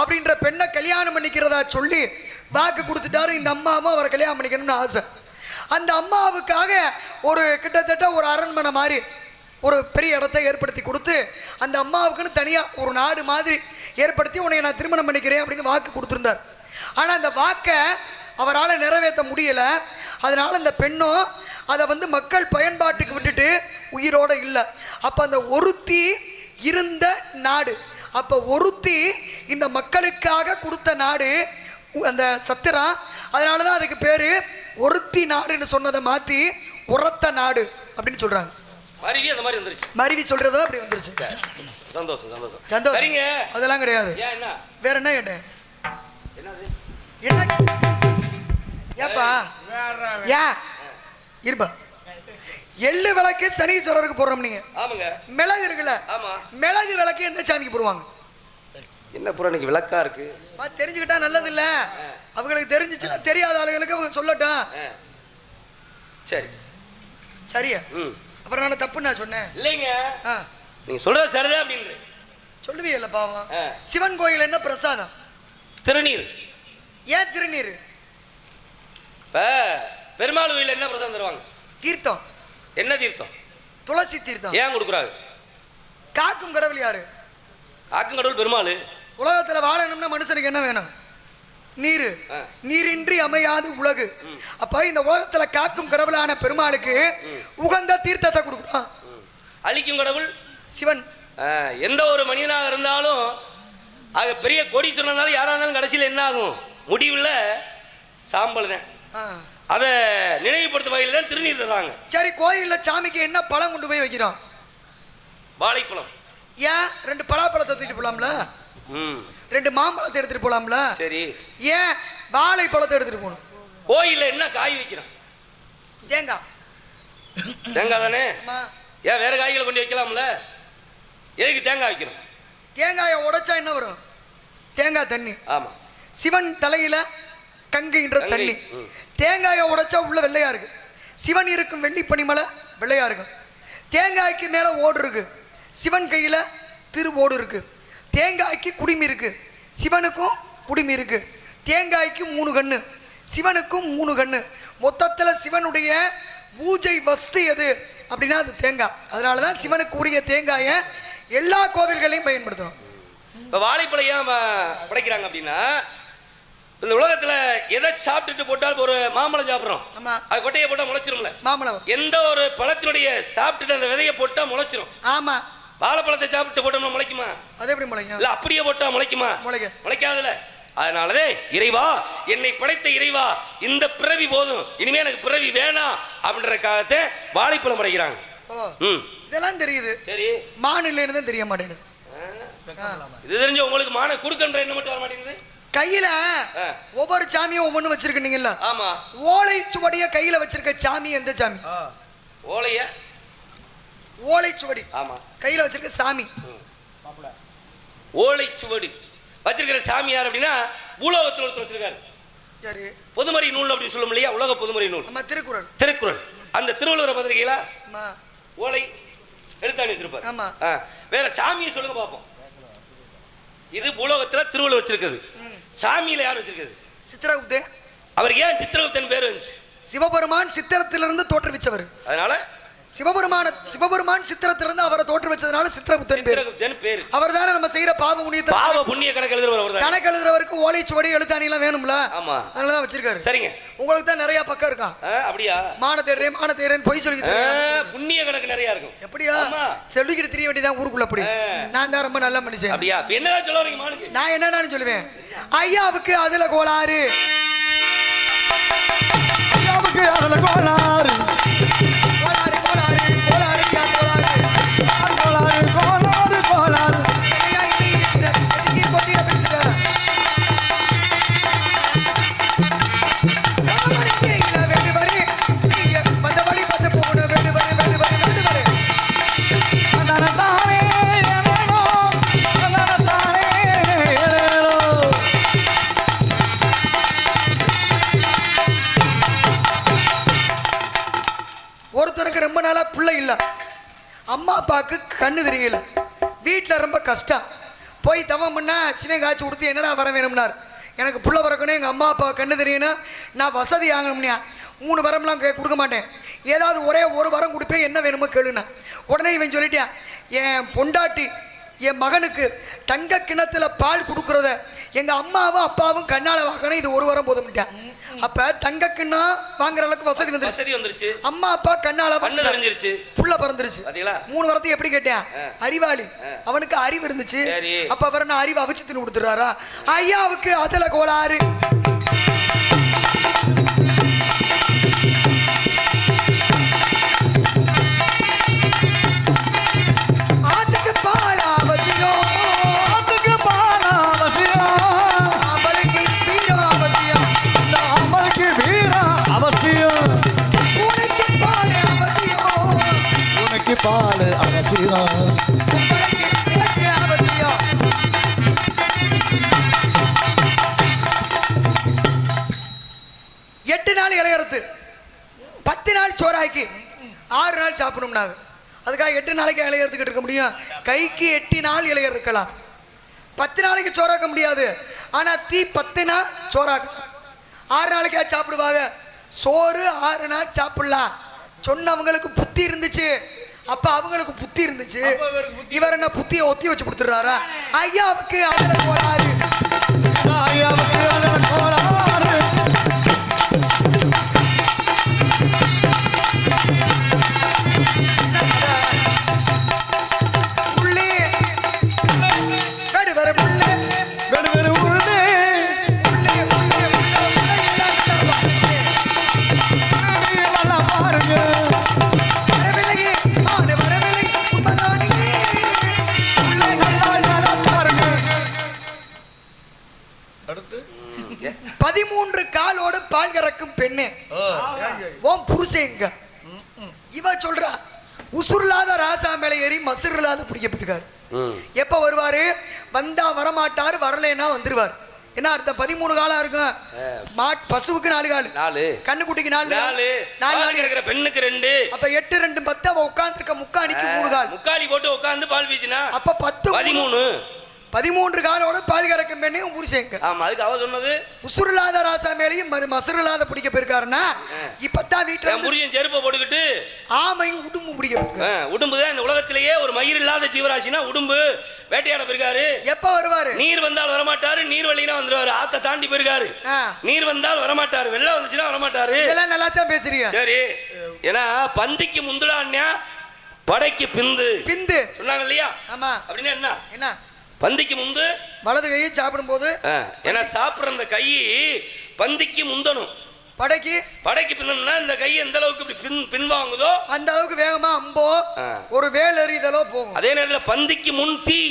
அப்படின்ற பெண்ணை கல்யாணம் பண்ணிக்கிறதா சொல்லி வாக்கு கொடுத்துட்டாரு. இந்த அம்மாவும் அவரை கல்யாணம் பண்ணிக்கணும்னு ஆசை. அந்த அம்மாவுக்காக ஒரு கிட்டத்தட்ட ஒரு அரண்மனை மாதிரி ஒரு பெரிய இடத்தை ஏற்படுத்தி கொடுத்து அந்த அம்மாவுக்குன்னு தனியா ஒரு நாடு மாதிரி ஏற்படுத்தி உன்னை நான் திருமணம் பண்ணிக்கிறேன் அப்படின்னு வாக்கு கொடுத்துருந்தார். ஆனால் அந்த வாக்கை அவரால் நிறைவேற்ற முடியலை. அதனால அந்த பெண்ணும் அதை மக்கள் பயன்பாட்டுக்கு விட்டுட்டு உயிரோடு இல்லை. அப்போ அந்த ஒருத்தி இருந்த நாடு, அப்போ ஒருத்தி இந்த மக்களுக்காக கொடுத்த நாடு அந்த சத்திரம். அதனால தான் அதுக்கு பேர் ஒருத்தி நாடுன்னு சொன்னதை மாற்றி உரத்த நாடு அப்படின்னு சொல்கிறாங்க. மருவி அந்த மாதிரி வந்துருச்சு. மருவி சொல்றதோ அப்படி வந்துருச்சு. சந்தோஷம் சந்தோஷம் சந்தோஷம். சரிங்க, அதெல்லாம் கிடையாது. ஏன் என்ன வேற என்ன கேட்டேன்? என்னது என்ன ஏப்பா யா இருப்பா. எள்ளு விளக்கு சனீஸ்வரருக்கு போடுறோம் நீங்க. ஆமாங்க. மிளகு இருக்குல்ல, ஆமா, மிளகு விளக்கு எந்த சாமிக்கு போடுவாங்க? என்ன புறாணிக்கு விளக்கா இருக்கு தெரிஞ்சுக்கிட்டா நல்லது இல்ல. அவங்களுக்கு தெரிஞ்சிச்சுன்னா தெரியாத ஆளுகளுக்கு அவங்க சொல்லட்டும். சரி சரியா? அப்புறம் நான் தப்பு நான் சொன்னேன் இல்லைங்க. நீங்க சொல்றது சரிதான் அப்படின்னு சொல்லுவீல்ல பாவம். சிவன் கோயில் என்ன பிரசாதம்? திருநீர். ஏன் திருநீர்? பெருமாள் கோயில் என்ன பிரசாதம் தருவாங்க? தீர்த்தம். என்ன தீர்த்தம்? துளசி தீர்த்தம். ஏன் கொடுக்குறாங்க? காக்கும் கடவுள் யாரு? காக்கும் கடவுள் பெருமாள். உலகத்துல வாழணும்னா மனுஷனுக்கு என்ன வேணும்? நீரு. நீரின்றி அமையாது உலகு. அப்ப இந்த உலகத்துல காக்கும் கடவுளான பெருமாளுக்கு உகந்த தீர்த்தத்தை கொடுக்குறான். அழிக்கும் கடவுள் சிவன். எந்த ஒரு மனிதனாக இருந்தாலும் ஆக பெரிய கோடீஸ்வரன் இருந்தாலும் யாரா இருந்தாலும் கடைசியில் என்ன ஆகும்? முடிவுல சாம்பல் தான். அதை நினைவுபடுத்தும் வகையில் தான் திருநீர் தர்றாங்க. சரி, கோயில்ல சாமிக்கு என்ன பழம் கொண்டு போய் வைக்கிறோம்? வாழைப்பழம். ஏன்? 2 பலாப்பழத்தை தூக்கிட்டு போலாம்ல, 2 மாம்பழத்தை எடுத்துட்டு போலாம்ல. சரி, ஏன் வாழைப்பழத்தை எடுத்துட்டு போகணும்? கோயில்ல என்ன காய் வைக்கிறோம்? தேங்காய். தேங்காய் தானே. ஏன் வேற காய்களை கொண்டு வைக்கலாம்ல? எதுக்கு தேங்காய் வைக்கிறோம்? தேங்காயை உடைச்சா என்ன வரும்? தேங்காய் தண்ணி. ஆமா. சிவன் தலையில கங்கைன்ற தண்ணி. தேங்காயை உடைச்சா உள்ள வெள்ளையா இருக்கு. சிவன் இருக்கும் வெள்ளி பனிமலை வெள்ளையா இருக்கும். தேங்காய்க்கு மேல ஓடு இருக்கு. சிவன் கையில திருவோடு இருக்கு. தேங்காய்க்கு குடிமி இருக்கு. சிவனுக்கும் குடுமி இருக்கு. தேங்காய்க்கு 3 கண்ணு, சிவனுக்கும் 3 கண்ணு. மொத்தத்தில் சிவனுடைய பூஜை வஸ்து எது அப்படின்னா அது தேங்காய். அதனால தான் சிவனுக்கு உரிய தேங்காயை எல்லா கோவில்களையும் பயன்படுத்தணும். இப்போ வாழைப்பழம் ஏன் படைக்கிறாங்க அப்படின்னா, இந்த உலகத்தில் எதை சாப்பிட்டுட்டு போட்டால் ஒரு மாம்பழம் சாப்பிட்றோம், அது கொட்டையை போட்டால் முளைச்சிரும்ல. மாம்பழம் எந்த ஒரு பழத்தினுடைய சாப்பிட்டுட்டு அந்த விதையை போட்டால் முளைச்சிரும். ஆமாம். வாழைப்பழத்தை சாப்பிட்டு போட்டோம்னா முளைக்குமா? அது எப்படி முளைக்கும்? இல்லை அப்படியே போட்டால் முளைக்குமா? முளைக்காதுல. அதனாலதே இறைவா, என்னை படைத்த இறைவா, இந்த பிறவி போதும், இனிமே எனக்கு பிறவி வேணாம் அப்படின்றக்காகத்தே வாழைப்பழம் படைக்கிறாங்க. இதெல்லாம் தெரியுது. சரி, மான் இல்லைன்னு தான் தெரிய மாட்டேங்குது. இது தெரிஞ்ச உங்களுக்கு மான குடுக்கன்ற என்ன மட்டும் வர மாட்டேங்குது. கையில ஒவ்வொரு சாமியும் ஒவ்வொன்னு வச்சிருக்கீங்கல்ல. ஆமா. ஓலை சுவடிய கையில வச்சிருக்க சாமி எந்த சாமி? ஓலைய ஓலை சுவடி. ஆமா. கையில வச்சிருக்க சாமி ஓலை சுவடி வச்சிருக்கிற சாமி யார் அப்படின்னா, பூலோகத்தில் ஒருத்தர் வச்சிருக்காரு. சரி. பொதுமறை நூல் அப்படின்னு சொல்லும் இல்லையா, உலக பொதுமறை நூல். நம்ம திருக்குறள். திருக்குறள். அந்த திருவள்ளுவர் பத்திரிகையில ஓலை எழுத்தாணி வச்சிருப்பார். ஆமா. வேற சாமியை சொல்லுங்க பாப்போம். இது பூலோகத்துல திருவள்ளுவர் வச்சிருக்குது. சாமியில யார் வச்சிருக்குது? சித்திரகுப்தன். அவர் ஏன் சித்திரகுப்தன் பேர் வந்துச்சு? சிவபெருமான் சித்திரத்திலிருந்து தோற்றுவிச்சவர். அதனால சிவபெருமான் சித்திரத்திலிருந்து அவரை தோற்று வச்சதுனால சித்திரகுப்தன் பேர். அவர் தானே நம்ம செய்யற பாவ புண்ணிய கணக்கு எழுதுறவர். கணக்கு எழுதுறவருக்கு ஓலை சுவடி எழுத்தாணி எல்லாம் வேணும்ல. ஆமா. அதனால வச்சிருக்காரு. சரிங்க. உங்களுக்கு தான் நிறைய பக்கம் இருக்கா? அப்படியா? மான தேடுறேன் பொய் சொல்லி புண்ணிய கணக்கு நிறைய இருக்கும். எப்படியா? சொல்லிக்கிட்டு தெரிய வேண்டியதான் ஊருக்குள்ள. அப்படி நான் தான் ரொம்ப நல்ல மனுஷன். அப்படியா? என்னதான் சொல்ல வரீங்க மானுக்கு? நான் என்னன்னு சொல்லுவேன், ஐயாவுக்கு அதுல கோளாறு, ஐயாவுக்கு அதுல கோளாறு, கோளாறு கோளாறு கோளாறு கோளாறு கோளாறு கோளாறு கோளாறு. ஐயா இன்னைக்கு பொட்டியா பேசுற வேண்டு வரி, நீங்க வந்த வழி பார்த்து போகணும். வேண்டு வரி வேண்டு வரி வேண்டு வரி. தானே ஒருத்தருக்கு ரொம்ப நாளா பிள்ளை இல்லை, அம்மா அப்பாவுக்கு கண்ணு தெரியல, வீட்டில் ரொம்ப கஷ்டம். போய் தவம் பண்ணா சின்ன காய்ச்சி கொடுத்து என்னடா வர வேணும்னார். எனக்கு புள்ள பிறக்கணும், எங்கள் அம்மா அப்பா கண்ணு தெரியணும், நான் வசதி ஆகணும்னா 3 வரம்லாம் கொடுக்க மாட்டேன், ஏதாவது ஒரே ஒரு வரம் கொடுப்பேன், என்ன வேணுமோ கேளுண்ணா. உடனே இவன் சொல்லிட்டேன், என் பொண்டாட்டி என் மகனுக்கு தங்க கிணத்துல பால் கொடுக்குறத எங்கள் அம்மாவும் அப்பாவும் கண்ணால் வாங்கணும், இது ஒரு வாரம் போதும்ட்டான். அப்போ தங்க கிண்ணம் வாங்குற அளவுக்கு வசதி வந்துருச்சு. அம்மா அப்பா கண்ணால வந்துருச்சு, புள்ள பிறந்துருச்சு. 3 வாரத்தையும் எப்படி கேட்டேன், அறிவாளி, அவனுக்கு அறிவு இருந்துச்சு. அப்ப அவர் என்ன அறிவு அவிச்சு தின்னு கொடுத்துறாரா? ஐயாவுக்கு அதுல கோளாறு. ஆத்துக்கு பால் அவசியம், ஆத்துக்கு பால் அவசியம், அவளுக்கு வீர அவசியம், அவளுக்கு வீர அவசியம், உனக்கு பால் அவசியம், உனக்கு பால் அவசியம், உங்களுக்கு பேச்சு அவசியம். 8 நாள் இலையறுத்து 10 நாள் சோறாக்கி 6 நாள் சாப்பிடணும்னாங்க. அதுக்காக 8 நாளைக்கு இலையறுத்துக்கிட்டு இருக்க முடியும்? கைக்கு 8 நாள் இலையர் இருக்கலாம், 10 நாளைக்கு சோறாக்க முடியாது. ஆனா தீ 10 நாள் சோறாக்க 6 நாளைக்கா சாப்பிடுவாங்க. சோறு 6 நாள் சாப்பிடலாம் சொன்னவங்களுக்கு புத்தி இருந்துச்சு. அப்ப அவங்களுக்கு புத்தி இருந்துச்சு, இவர் என்ன புத்தியை ஒத்தி வச்சு கொடுத்துறாரா? ஐயாவுக்கு அதுல கோளாறு, ஐயாவுக்கு அதுல கோளாறு. அடுத்து 13 காலோடு பால் கறக்கும் பெண்ணே, உன் புருஷன் எங்க? இவ சொல்றா, உசுர்லாத ராசா மேல ஏறி மசுர் இல்லாத பிடிக்க போயிருக்காரு. எப்ப வருவாரு? வந்தா வரமாட்டாரு, வரலன்னா வந்துருவார். என்ன அர்த்தம்? 13 காலம் இருக்கும். பசுவுக்கு 4 கால், கண்ணுக்குட்டிக்கு 4 நாள் இருக்கிற பெண்ணுக்கு 2, அப்ப 8 2 10. அவ உட்கார்ந்து இருக்க முக்காணிக்கு 3 கால். முக்காலி போட்டு உட்கார்ந்து பால் பீச்சினா அப்ப 10 13. 13 காலோட பால் கறக்கும் பெண்ணே உன் புருஷன். ஆமா, அதுக்கு அவ சொன்னது உசுருலாத ராசா மேலையும் மசுருலாத பிடிக்க போயிருக்காருன்னா இப்பதான் வீட்டுல புரியும் செருப்பை போட்டுக்கிட்டு ஆமையும் உடும்பு பிடிக்க போயிருக்காரு. உடும்பு தான் இந்த உலகத்திலேயே ஒரு மயிர் இல்லாத ஜீவராசினா உடும்பு. வேட்டையாட போயிருக்காரு. எப்ப வருவாரு? நீர் வந்தால் வரமாட்டாரு, நீர் வழினா வந்துருவாரு. ஆத்த தாண்டி போயிருக்காரு. நீர் வந்தால் வரமாட்டாரு, வெள்ளம் வந்துச்சுன்னா வரமாட்டாரு. இதெல்லாம் நல்லா தான் பேசுறீங்க. சரி, ஏன்னா பந்திக்கு முந்துடான்யா படைக்கு பிந்து பிந்து சொன்னாங்க இல்லையா? ஆமா. அப்படின்னா என்ன? என்ன? பந்திக்கு முந்து வலது கையை சாப்பிடும் போது ஏன்னா சாப்பிடுற அந்த கை பந்திக்கு முந்தணும். படைக்கு பின்னணும்னா இந்த கை எந்த அளவுக்கு இப்படி பின்வாங்குதோ அந்த அளவுக்கு வேகமா அம்போ ஒரு வேல் எறிதலோ போகும். அதே நேரத்தில் பந்திக்கு முன் தீ,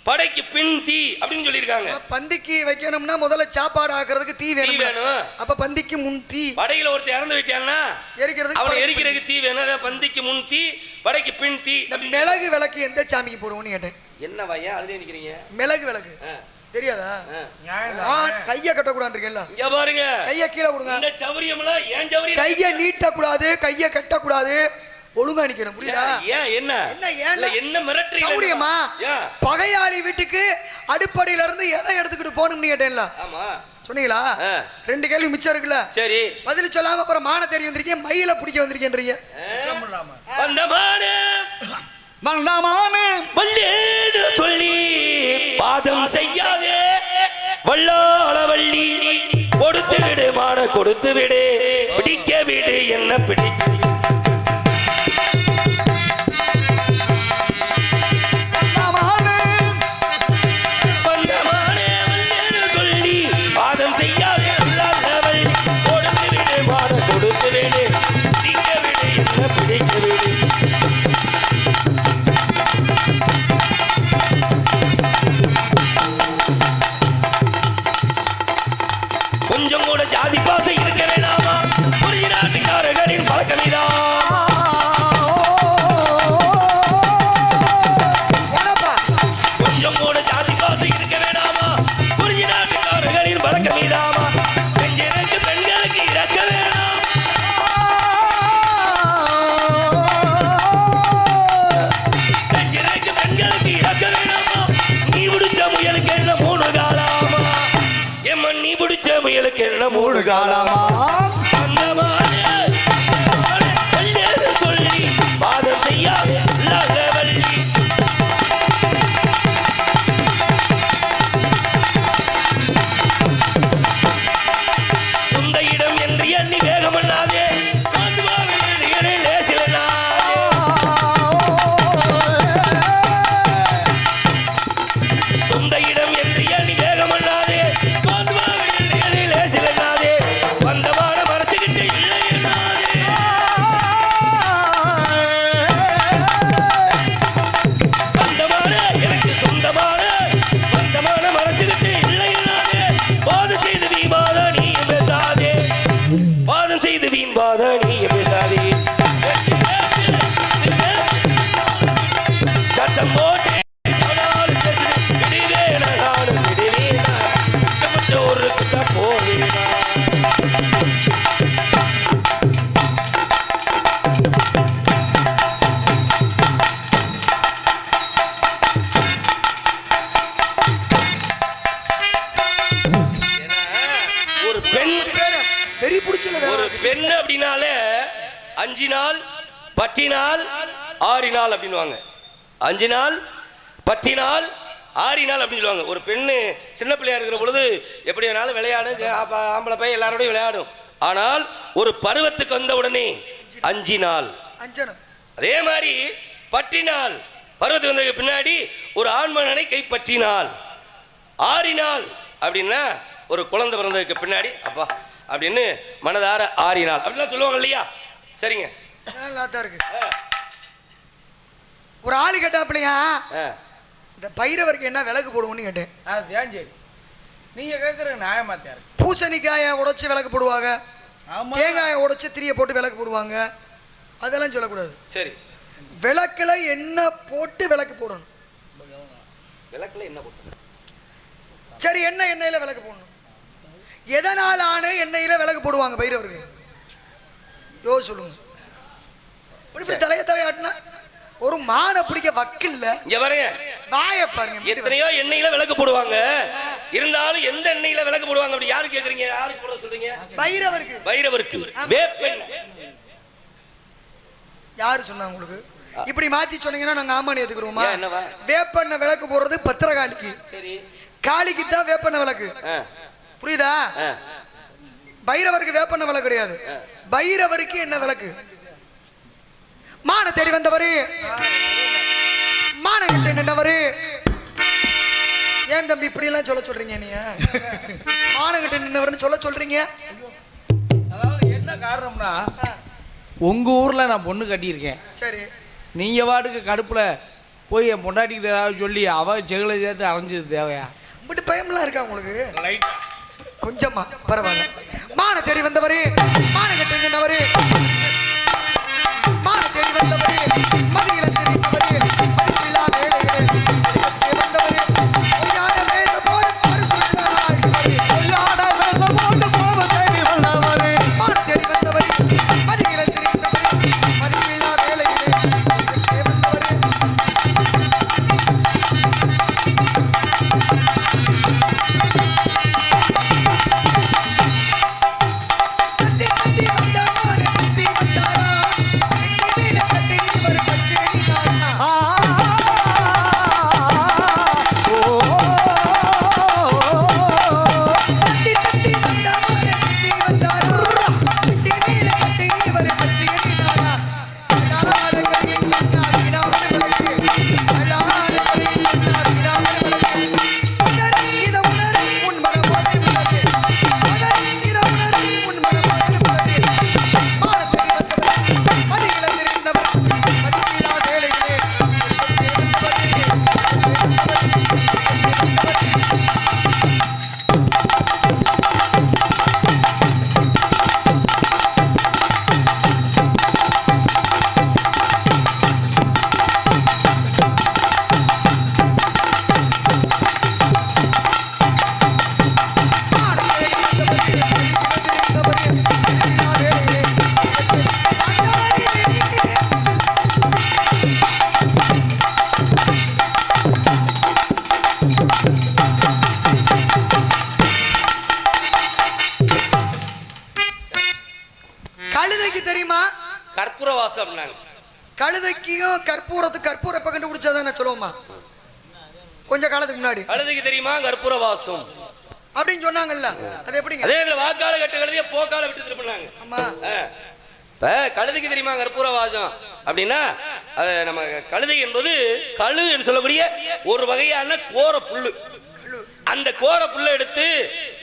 படைக்கு பின் தீ அப்படின்னு சொல்லியிருக்காங்க. பந்திக்கு வைக்கணும்னா முதல்ல சாப்பாடு ஆக்குறதுக்கு தீ வேணும். அப்ப பந்திக்கு முன் தீ. படையில ஒருத்தர் இறந்து விட்டான்னா எரிக்கிறதுக்கு அவனை எரிக்கிறதுக்கு தீ வேணும். பந்திக்கு முன் தீ, படைக்கு பின் தீ. மிளகு விளக்கு எந்த சாமிக்கு போடுவோம்னு கேட்டேன். என்ன வையா அதுல நிக்கிறீங்க? மிளகு விளக்கு தெரியாதா? கைய கட்டக்கூடாது இருக்கேன்ல. இங்க பாருங்க, கைய கீழே கொடுங்க. இந்த சௌரியம்லாம் ஏன் சௌரியம்? கைய நீட்டக்கூடாது, கைய கட்டக்கூடாது, ஒழுங்கா நிக்கணும். புரியுதா? ஏன் என்ன என்ன மிரட்டறீங்க? சௌரியமா? பகையாளி வீட்டுக்கு அடுப்படியில இருந்து எதை எடுத்துக்கிட்டு போகணும்னு கேட்டேன்ல. ஆமா சொன்னீங்களா? 2 கேள்வி மிச்சம் இருக்குல்ல. சரி, பதில் சொல்லாம அப்புறம் மான தேடி வந்திருக்கீங்க, மயில பிடிக்க வந்திருக்கேன்றீங்க. சொல்லி பாதம் செய்யாதே வல்லாள வள்ளி, கொடுத்து விடு மான கொடுத்து விடு, பிடிக்க விடு என்ன பிடிக்க. சொல்லி பாதம் செய்யாதே வல்லாள வள்ளி, கொடுத்து விடு மான கொடுத்து விடு, பிடிக்க விடு என்ன பிடிக்க விடு. கொஞ்சம் கூட ஜாதி பாசை இருக்க வேணாமா? புரிய நாட்டுக்காரர்களின் பழக்கமிதா. கொஞ்சம் கூட ஜாதி பாசை இருக்க வேணாமா? புரிய நாட்டுக்காரர்களின் பழக்கமிதாமா. பெண்களுக்கு பெண்களுக்கு இறக்க வேணாம். பெண்களுக்கு பெண்களுக்கு இறக்க வேணாமா? நீ பிடிச்ச முயலுக்கு என்ன 3 காலாமா? எம்மன் நீ பிடிச்ச முயலுக்கு என்ன 3 காலாமா? சொல்லி பாதம் செய்யாத வள்ளி. சொந்த இடம் என்று எண்ணி வேகம் பண்ணாதே, சொந்த இடம் என்று எண்ணி வேகம் பண்ணாதே, வந்தமான மறைச்சுக்கிட்டு இல்லை என்னாதே. வந்தமான எனக்கு சொந்தமான வந்தமான மறைச்சுக்கிட்டு இல்லை என்னாதே. பாதம் செய்து வீண்பாத நீயும் பேசாதே, பாதம் செய்து வீண்பாத நீயும் பேசாதே. சத்தம் போட்டு ஒரு பெண் அப்படின்னாலே 5 நாள் பற்றினால் 6 நாள் அப்படின்வாங்க. 5 நாள் பற்றினால் 6 நாள் அப்படின்னு சொல்லுவாங்க. ஒரு பெண்ணு சின்ன பிள்ளையா இருக்கிற பொழுது எப்படி வேணாலும் விளையாடும், ஆம்பளை பையன் எல்லாரோடையும் விளையாடும். ஆனால் ஒரு பருவத்துக்கு வந்த உடனே 5 நாள். அதே மாதிரி பற்றினால் பருவத்துக்கு வந்ததுக்கு பின்னாடி ஒரு ஆண்மகனை கைப்பற்றினால் 6 நாள் அப்படின்னா ஒரு குழந்தை பிறந்ததுக்கு பின்னாடி அப்பா அப்படின்னு மனதார 6 நாள் அப்படிலாம் சொல்லுவாங்க இல்லையா? சரிங்க, இருக்கு. ஒரு ஆளு கேட்டாப்பிள்ளையா இந்த பைரவருக்கு என்ன விளக்கு போடுவோம்னு கேட்டேன். சரி, நீங்க கேட்கற நியாயமாத்தியா இருக்கு. பூசணிக்காயை உடைச்சு விளக்கு போடுவாங்க, தேங்காயை உடைச்சு திரிய போட்டு விளக்கு போடுவாங்க, அதெல்லாம் சொல்லக்கூடாது. சரி, விளக்குல எண்ணெய் போட்டு விளக்கு போடணும். விளக்குல என்ன போட்டு? சரி, எண்ணெயில விளக்கு போடணும். எதனால் ஆன எண்ணெயில விளக்கு போடுவாங்க பைரவருக்கு? சொல்லுங்க. இப்படி தலையாட்டினா ஒரு மானை பிடிக்க வக்கில்ல. இங்க பாருங்க, வாயை பாருங்க. எத்தனையோ எண்ணெயில விளக்கு போடுவாங்க, இருந்தாலும் எந்த எண்ணெயில விளக்கு போடுவாங்க அப்படி யாரு கேக்குறீங்க? யாருக்கு போட சொல்றீங்க? பைரவருக்கு. பைரவருக்கு வேப்பெண்ணெய். யாரு சொன்னாங்க உங்களுக்கு? இப்படி மாத்தி சொன்னீங்கன்னா நாங்க ஆமானி எடுத்துக்கிறோமா? வேப்பெண்ணெய் விளக்கு போடுறது பத்திரகாளிக்கு. சரி, காளிக்கு தான் வேப்பெண்ணெய் விளக்கு. புரியுதா? பைரவருக்கு வேப்பெண்ணெய் விளக்கு கிடையாது. பைரவருக்கு என்ன விளக்கு? மான தேடி வந்தவரு, மான கிட்ட நின்றவரு. ஏன் தம்பி இப்படி எல்லாம் சொல்றீங்க? நீங்க மான கிட்ட நின்றவர்னு சொல்றீங்க. அதாவது என்ன காரணம்னா, உங்க ஊர்ல நான் பொண்ணு கட்டியிருக்கேன். சரி, நீங்க வாட்டுக்கு கடுப்புல போய் என் பொண்டாட்டிக்கு ஏதாவது சொல்லி அவ செகுல சேர்த்து அரைஞ்சது தேவையா? இப்படி பயம்லாம் இருக்கா உங்களுக்கு? கொஞ்சமா பரவாயில்ல. மான தேடி வந்தவரு, மான கட்டி நின்றவரு, மான தேடி வந்தவரு, மதியில தெரிந்தவரு, மதிப்பில்லா வேலைகளே வந்தவரு, பொய்யான வேத போடு மறுபடியும் பொய்யான வேத போடு கோப தேடி வந்தவரு, மான தேடி வந்தவரு, மதியில தெரிந்தவரு, மதிப்பில்லா வேலைகளே வந்தவரு. கழுதைக்கு தெரியுமா கற்பூர வாசம்? கழுதைக்கும் கற்பூரத்துக்கு கற்பூர எப்ப கண்டுபிடிச்சாதான் சொல்லுவோமா? கொஞ்ச காலத்துக்கு முன்னாடி கழுதைக்கு தெரியுமா கற்பூர வாசம் அப்படின்னு சொன்னாங்கல்ல. அது எப்படிங்க? அதே வாக்கால கட்ட கழுதைய போக்கால விட்டு திருப்பினாங்க. ஆமா. இப்ப கழுதைக்கு தெரியுமா கற்பூர வாசம் அப்படின்னா, அது நம்ம கழுதை என்பது கழு என்று சொல்லக்கூடிய ஒரு வகையான கோர புல்லு. அந்த கோர புல்லை எடுத்து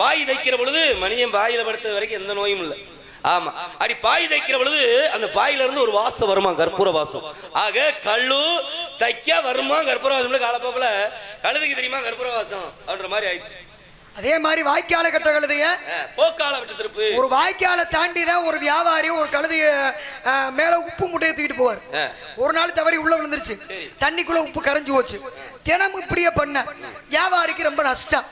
பாய் தைக்கிற பொழுது மனிதன் பாயில படுத்தது வரைக்கும் எந்த நோயும் இல்லை. ஆமா, அப்படி பாய் தைக்கிற பொழுது அந்த பாயில இருந்து ஒரு வாசம் வருமா, கற்பூர வாசம். ஆக கல்லு தைக்க வருமா கற்பூர வாசம். காலப்போக்கில் கழுதைக்கு தெரியுமா கற்பூர வாசம் அப்படின்ற மாதிரி ஆயிடுச்சு. அதே மாதிரி வாய்க்கால கட்ட கழுதைய போக்கால விட்டு திருப்பு. ஒரு வாய்க்கால தாண்டி தான் ஒரு வியாபாரி ஒரு கழுதைய மேல உப்பு மூட்டையை தூக்கிட்டு போவார். ஒரு நாள் தவறி உள்ள விழுந்துருச்சு, தண்ணிக்குள்ள உப்பு கரைஞ்சு போச்சு. தினமும் இப்படியே பண்ண வியாபாரிக்கு ரொம்ப நஷ்டம்.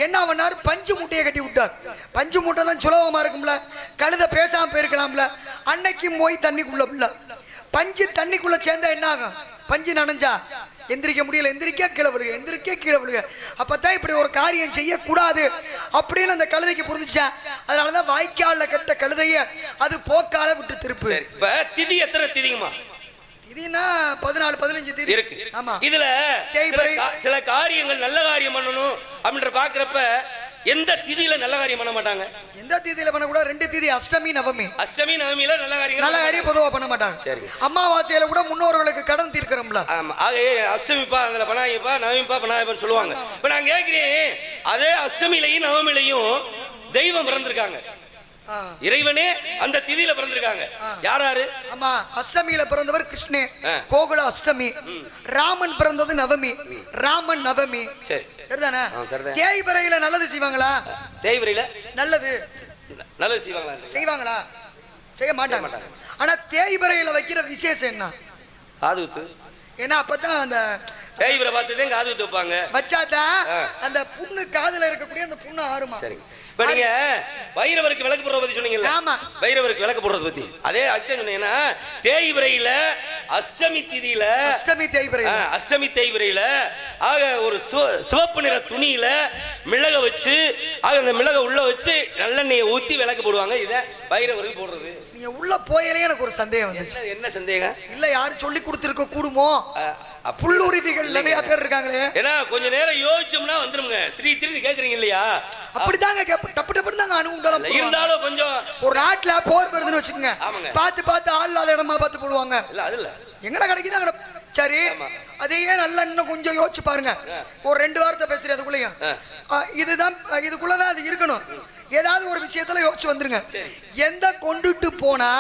என்ன பண்ணாரு, பஞ்சு மூட்டையை கட்டி விட்டார். பஞ்சு மூட்டை தான் சுலபமா இருக்கும்ல, கழுதை பேசாம போயிருக்கலாம்ல. அன்னைக்கும் போய் தண்ணிக்குள்ள பஞ்சு தண்ணிக்குள்ள சேர்ந்தா என்ன ஆகும்? பஞ்சு நனைஞ்சா எந்திரிக்க முடியல, எந்திரிக்க கீழே விழுக, எந்திரிக்க கீழே விழுக. அப்பதான் இப்படி ஒரு காரியம் செய்யக்கூடாது அப்படின்னு அந்த கழுதைக்கு புரிஞ்சுச்சா. அதனாலதான் வாய்க்கால கட்ட கழுதைய அது போக்கால விட்டு திருப்பு. திதி எத்தனை திதிக்குமா? திதினா 14-15 திதி இருக்கு. ஆமா. இதுல சில காரியங்கள் நல்ல காரியம் பண்ணணும் அப்படின்ற பாக்குறப்ப எந்த திதியில நல்ல காரியம் பண்ண மாட்டாங்க? எந்த திதியில பண்ண கூட 2 திதி, அஷ்டமி நவமி. அஷ்டமி நவமியில நல்ல காரியம் பொதுவா பண்ண மாட்டாங்க. சரி, அமாவாசையில கூட முன்னோர்களுக்கு கடன் தீர்க்கிறோம்ல. ஆமா, அஷ்டமிப்பா அதுல பணாயிப்பா நவமிப்பா பணாயிப்பான்னு சொல்லுவாங்க. இப்ப நான் கேட்கிறேன், அதே அஷ்டமிலையும் நவமிலையும் தெய்வம் பிறந்திருக்காங்க, இறைவனே அந்த திதியில பிறந்திருக்காங்க. யாராரு? ஆமா, அஷ்டமியில பிறந்தவர் கிருஷ்ணன், கோகுல அஷ்டமி. ராமன் பிறந்தது நவமி, ராமன் நவமி. சரி, சரிதானே? தேய்பிரையில நல்லது செய்வாங்களா? தேய்பிரையில நல்லது செய்வாங்களா? செய்வாங்களா? செய்ய மாட்டாங்க. ஆனா தேய்பிரையில வைக்கிற விசேஷம் என்ன? காதுகுத்து. ஏன்னா அப்பதான் அந்த தேய்பிரை பார்த்துதான் காதுகுத்து வைப்பாங்க. வச்சாதான் அந்த புண்ணு காதுல இருக்கக்கூடிய அந்த புண்ணு ஆறுமா. சரி, இப்ப நீங்க வைரவருக்கு விளக்கு போடுறத பத்தி சொன்னீங்கல்ல. ஆமா. வைரவருக்கு விளக்கு போடுறத பத்தி அதே அதுதான் சொன்னீங்கன்னா தேய்பிரையில அஷ்டமி திதியில அஷ்டமி தேய்பிரையில ஆக ஒரு சிவப்பு நிற துணியில மிளக வச்சு ஆக அந்த மிளக உள்ள வச்சு நல்லெண்ணெயை ஊத்தி விளக்கு போடுவாங்க. இத வைரவருக்கு போடுறது. நீங்க உள்ள போயலே எனக்கு ஒரு சந்தேகம் வந்துச்சு. என்ன சந்தேகம்? இல்ல யாரும் சொல்லி கொடுத்திருக்க கூடுமோ? புல்லுரிதிகள் நிறைய பேர் இருக்காங்களே. ஏன்னா கொஞ்ச நேரம் யோசிச்சோம்னா வந்துருங்க. திடீர்னு கேக்குறீங்க இல்லையா? அப்படிதாங்க டப்பு டப்புன்னு தாங்க அணுகுண்டலம். இருந்தாலும் கொஞ்சம் ஒரு நாட்டுல போர் வருதுன்னு வச்சுக்கோங்க, பார்த்து ஆள் இல்லாத இடமா பார்த்து போடுவாங்க. இல்ல அது இல்ல எங்கடா கிடைக்குது அங்க. சரி, அதையே நல்லா இன்னும் கொஞ்சம் யோசிச்சு பாருங்க. ஒரு 2 வாரத்தை பேசுறேன் அதுக்குள்ளேயும். இதுதான் இதுக்குள்ளதான் அது இருக்கணும். ஏதாவது ஒரு விஷயத்துல யோசிச்சு வந்துருங்க. எந்த கொண்டுட்டு போனா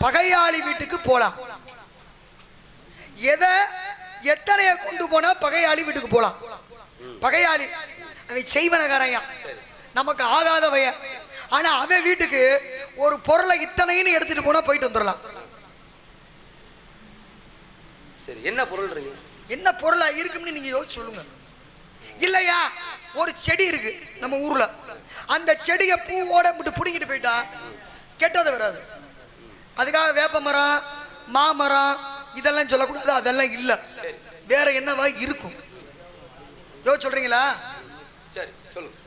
பகையாளி வீட்டுக்கு போலாம், எதை எத்தனைய கொண்டு போனா பகையாளி வீட்டுக்கு போலாம். பகையாளி அவன் செய்வனகாரையா, நமக்கு ஆகாதவைய. ஆனா அவன் வீட்டுக்கு ஒரு பொருளை இத்தனைன்னு எடுத்துட்டு போனா போயிட்டு வந்துடலாம். சரி, என்ன பொருள்? என்ன பொருளா இருக்கும்னு நீங்க யோசிச்சு சொல்லுங்க. இல்லையா, ஒரு செடி இருக்கு நம்ம ஊர்ல, அந்த செடியை பூவோட மட்டும் பிடிங்கிட்டு போயிட்டா கெட்டது வராது. அதுக்காக வேப்ப மரம் மாமரம் இதெல்லாம் சொல்லக்கூடாது, அதெல்லாம் இல்ல. வேற என்னவா இருக்கும் யோசிச்சு சொல்றீங்களா? சரி சொல்லுங்க.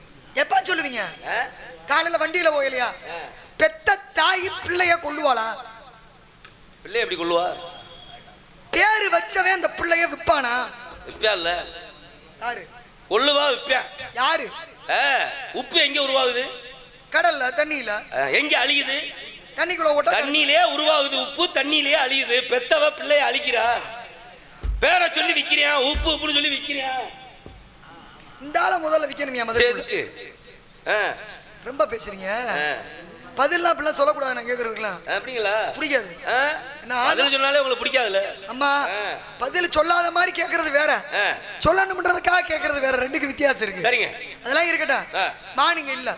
எப்ப சொல்லுவீங்க? காலையில வண்டியில போகலையா? பெத்த தாய் பிள்ளைய கொள்ளுவாளா? பிள்ளை எப்படி கொள்ளுவா? பேரு வச்சவே அந்த பிள்ளைய விப்பானா? விப்பா இல்ல. யாரு கொள்ளுவா? விப்பா. யாரு? உப்பு எங்க உருவாகுது? கடல்ல, தண்ணியில. எங்க அழியுது? தண்ணிக்குள்ள ஓட்ட. தண்ணியிலே உருவாகுது உப்பு, தண்ணியிலே அழியுது. பெத்தவ பிள்ளைய அழிக்கிறா. பேரை சொல்லி விக்கிறியா? உப்பு உப்புன்னு சொல்லி விக்கிறியா? இந்த ஆள முதல்ல விக்கணுமியா? முதல்ல ரொம்ப பேசுறீங்க. பதிலாம் அப்படிலாம் சொல்லக்கூடாது. நான் கேட்கறதுக்குலாம் அப்படிங்களா? பிடிக்காது. பதில் சொன்னாலே உங்களுக்கு பிடிக்காதுல்ல? அம்மா, பதில் சொல்லாத மாதிரி கேட்கறது வேற, சொல்லணும்ன்றதுக்காக கேட்கறது வேற. ரெண்டுக்கு வித்தியாசம் இருக்கு. சரிங்க, அதெல்லாம் இருக்கட்டும். மானிங்க இல்ல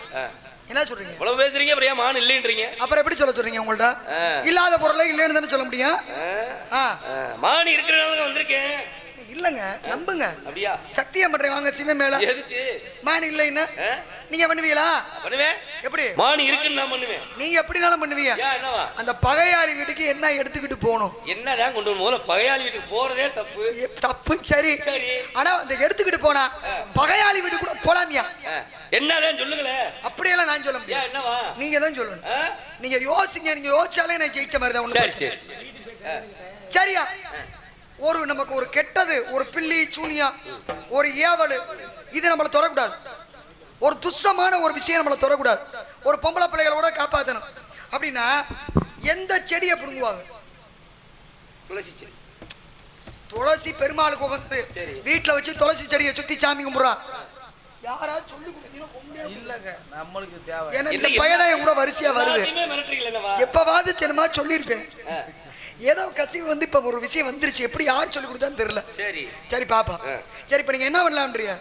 என்ன சொல்றீங்க? இவ்வளவு பேசுறீங்க, அப்புறம் ஏன் மான் இல்லைன்றீங்க? அப்புறம் எப்படி சொல்ல சொல்றீங்க? உங்கள்ட்ட இல்லாத பொருளை இல்லைன்னு தானே சொல்ல முடியும். மான் இருக்கிறனால வந்திருக்கேன். இல்லங்க, நம்புங்க. அப்படியா? சத்தியம் பண்றேன், வாங்க சிவ மேல. எதுக்கு? மான் இல்லைன்னா நீங்க பண்ணுவீங்களா? பண்ணுவேன். எப்படி? மான் இருக்குன்னு நான் பண்ணுவேன். நீங்க எப்படினாலும் பண்ணுவீங்க. என்னவா? அந்த பகையாளி வீட்டுக்கு என்ன எடுத்துக்கிட்டு போகணும்? என்னதான் கொண்டு போகணும்? முதல்ல பகையாளி வீட்டுக்கு போறதே தப்பு. தப்பு. சரி, ஆனா அந்த எடுத்துக்கிட்டு போனா பகையாளி வீட்டுக்கு கூட போலாமியா? என்னதான் சொல்லுங்களேன். அப்படியெல்லாம் நான் சொல்ல முடியாது. என்னவா? நீங்க தான் சொல்லணும். நீங்க யோசிங்க. நீங்க யோசிச்சாலே நான் ஜெயிச்ச மாதிரி தான். சரி சரியா? ஒரு நமக்கு ஒரு கெட்டது, ஒரு பில்லி சூனியா, ஒரு ஏவல், இது நம்மளை தொடக்கூடாது. ஒரு துஷ்டமான ஒரு விஷயம் நம்மளை தொடக்கூடாது. ஒரு பொம்பளை பிள்ளைகளோட காப்பாற்றணும் அப்படின்னா எந்த செடியை பிடுங்குவாங்க? துளசி செடி. துளசி பெருமாளுக்கு உகந்தது. வீட்டுல வச்சு துளசி செடியை சுத்தி சாமி கும்பிடுறான். யாராவது சொல்லி இல்லங்க, நம்மளுக்கு தேவை. ஏன்னா இந்த பையனா கூட வரிசையா வருது. எப்பவாவது சின்னமா சொல்லியிருப்பேன். ஏதோ கசிவு வந்து இப்ப ஒரு விஷயம் வந்துருச்சு. எப்படி யார் சொல்லி கொடுத்தான்னு தெரியல. சரி சரி பாப்பா. சரி, இப்ப நீங்க என்ன பண்ணலாம்ன்றீங்க?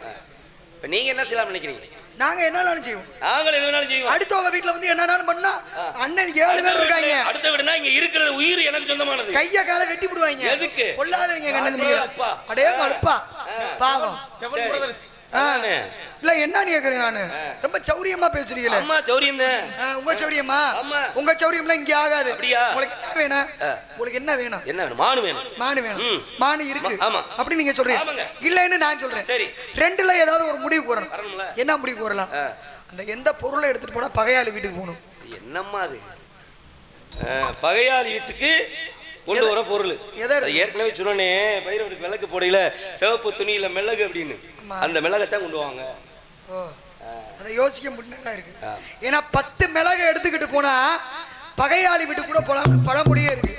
நீங்க என்ன செய்யலாம் நினைக்கிறீங்க? நாங்க என்னனாலும் செய்வோம். நாங்க எதுனாலும் செய்வோம். அடுத்தவங்க வீட்ல வந்து என்னனாலும் பண்ணா அண்ணன் 7 பேர் இருக்காங்க. அடுத்த வீடுனா இங்க இருக்கிறது உயிர் எனக்கு சொந்தமானது. கைய கால வெட்டி விடுவாங்க. எதுக்கு? கொல்லாதவங்க கண்ணன் தம்பிங்க. அடே மல்பா பாவம். Seven brothers. இல்ல என்ன நீ கேக்குறீங்க? நானு ரொம்ப சௌரியமா பேசுறீங்களே. அம்மா சௌரியம் தான். உங்க சௌரியமா? உங்க சௌரியம்ல இங்க ஆகாது. அப்படியே உங்களுக்கு என்ன வேணும்? உங்களுக்கு என்ன வேணும்? என்ன வேணும்? மானு வேணும். மானு வேணும். மானு இருக்கு. ஆமா. அப்படி நீங்க சொல்றீங்க. இல்லன்னு நான் சொல்றேன். சரி, ரெண்டுல ஏதாவது ஒரு முடிவு போறணும். என்ன முடிவு போறலாம்? அந்த எந்த பொருளை எடுத்துட்டு போனா பகையாளி வீட்டுக்கு போகணும். என்னம்மா அது? பகையாளி வீட்டுக்கு கொண்டு வர பொருள் ஏற்கனவே சொன்னே. பைரவருக்கு விளக்கு போடையில சிவப்பு துணியில மிளகு அப்படின்னு அந்த மிளகத்தான் கொண்டு வாங்க. அதை யோசிக்க முடியா இருக்கு. ஏன்னா 10 மிளகு எடுத்துக்கிட்டு போனா பகையாளி வீட்டுக்கு கூட போலாம் பழமொழியே இருக்கு.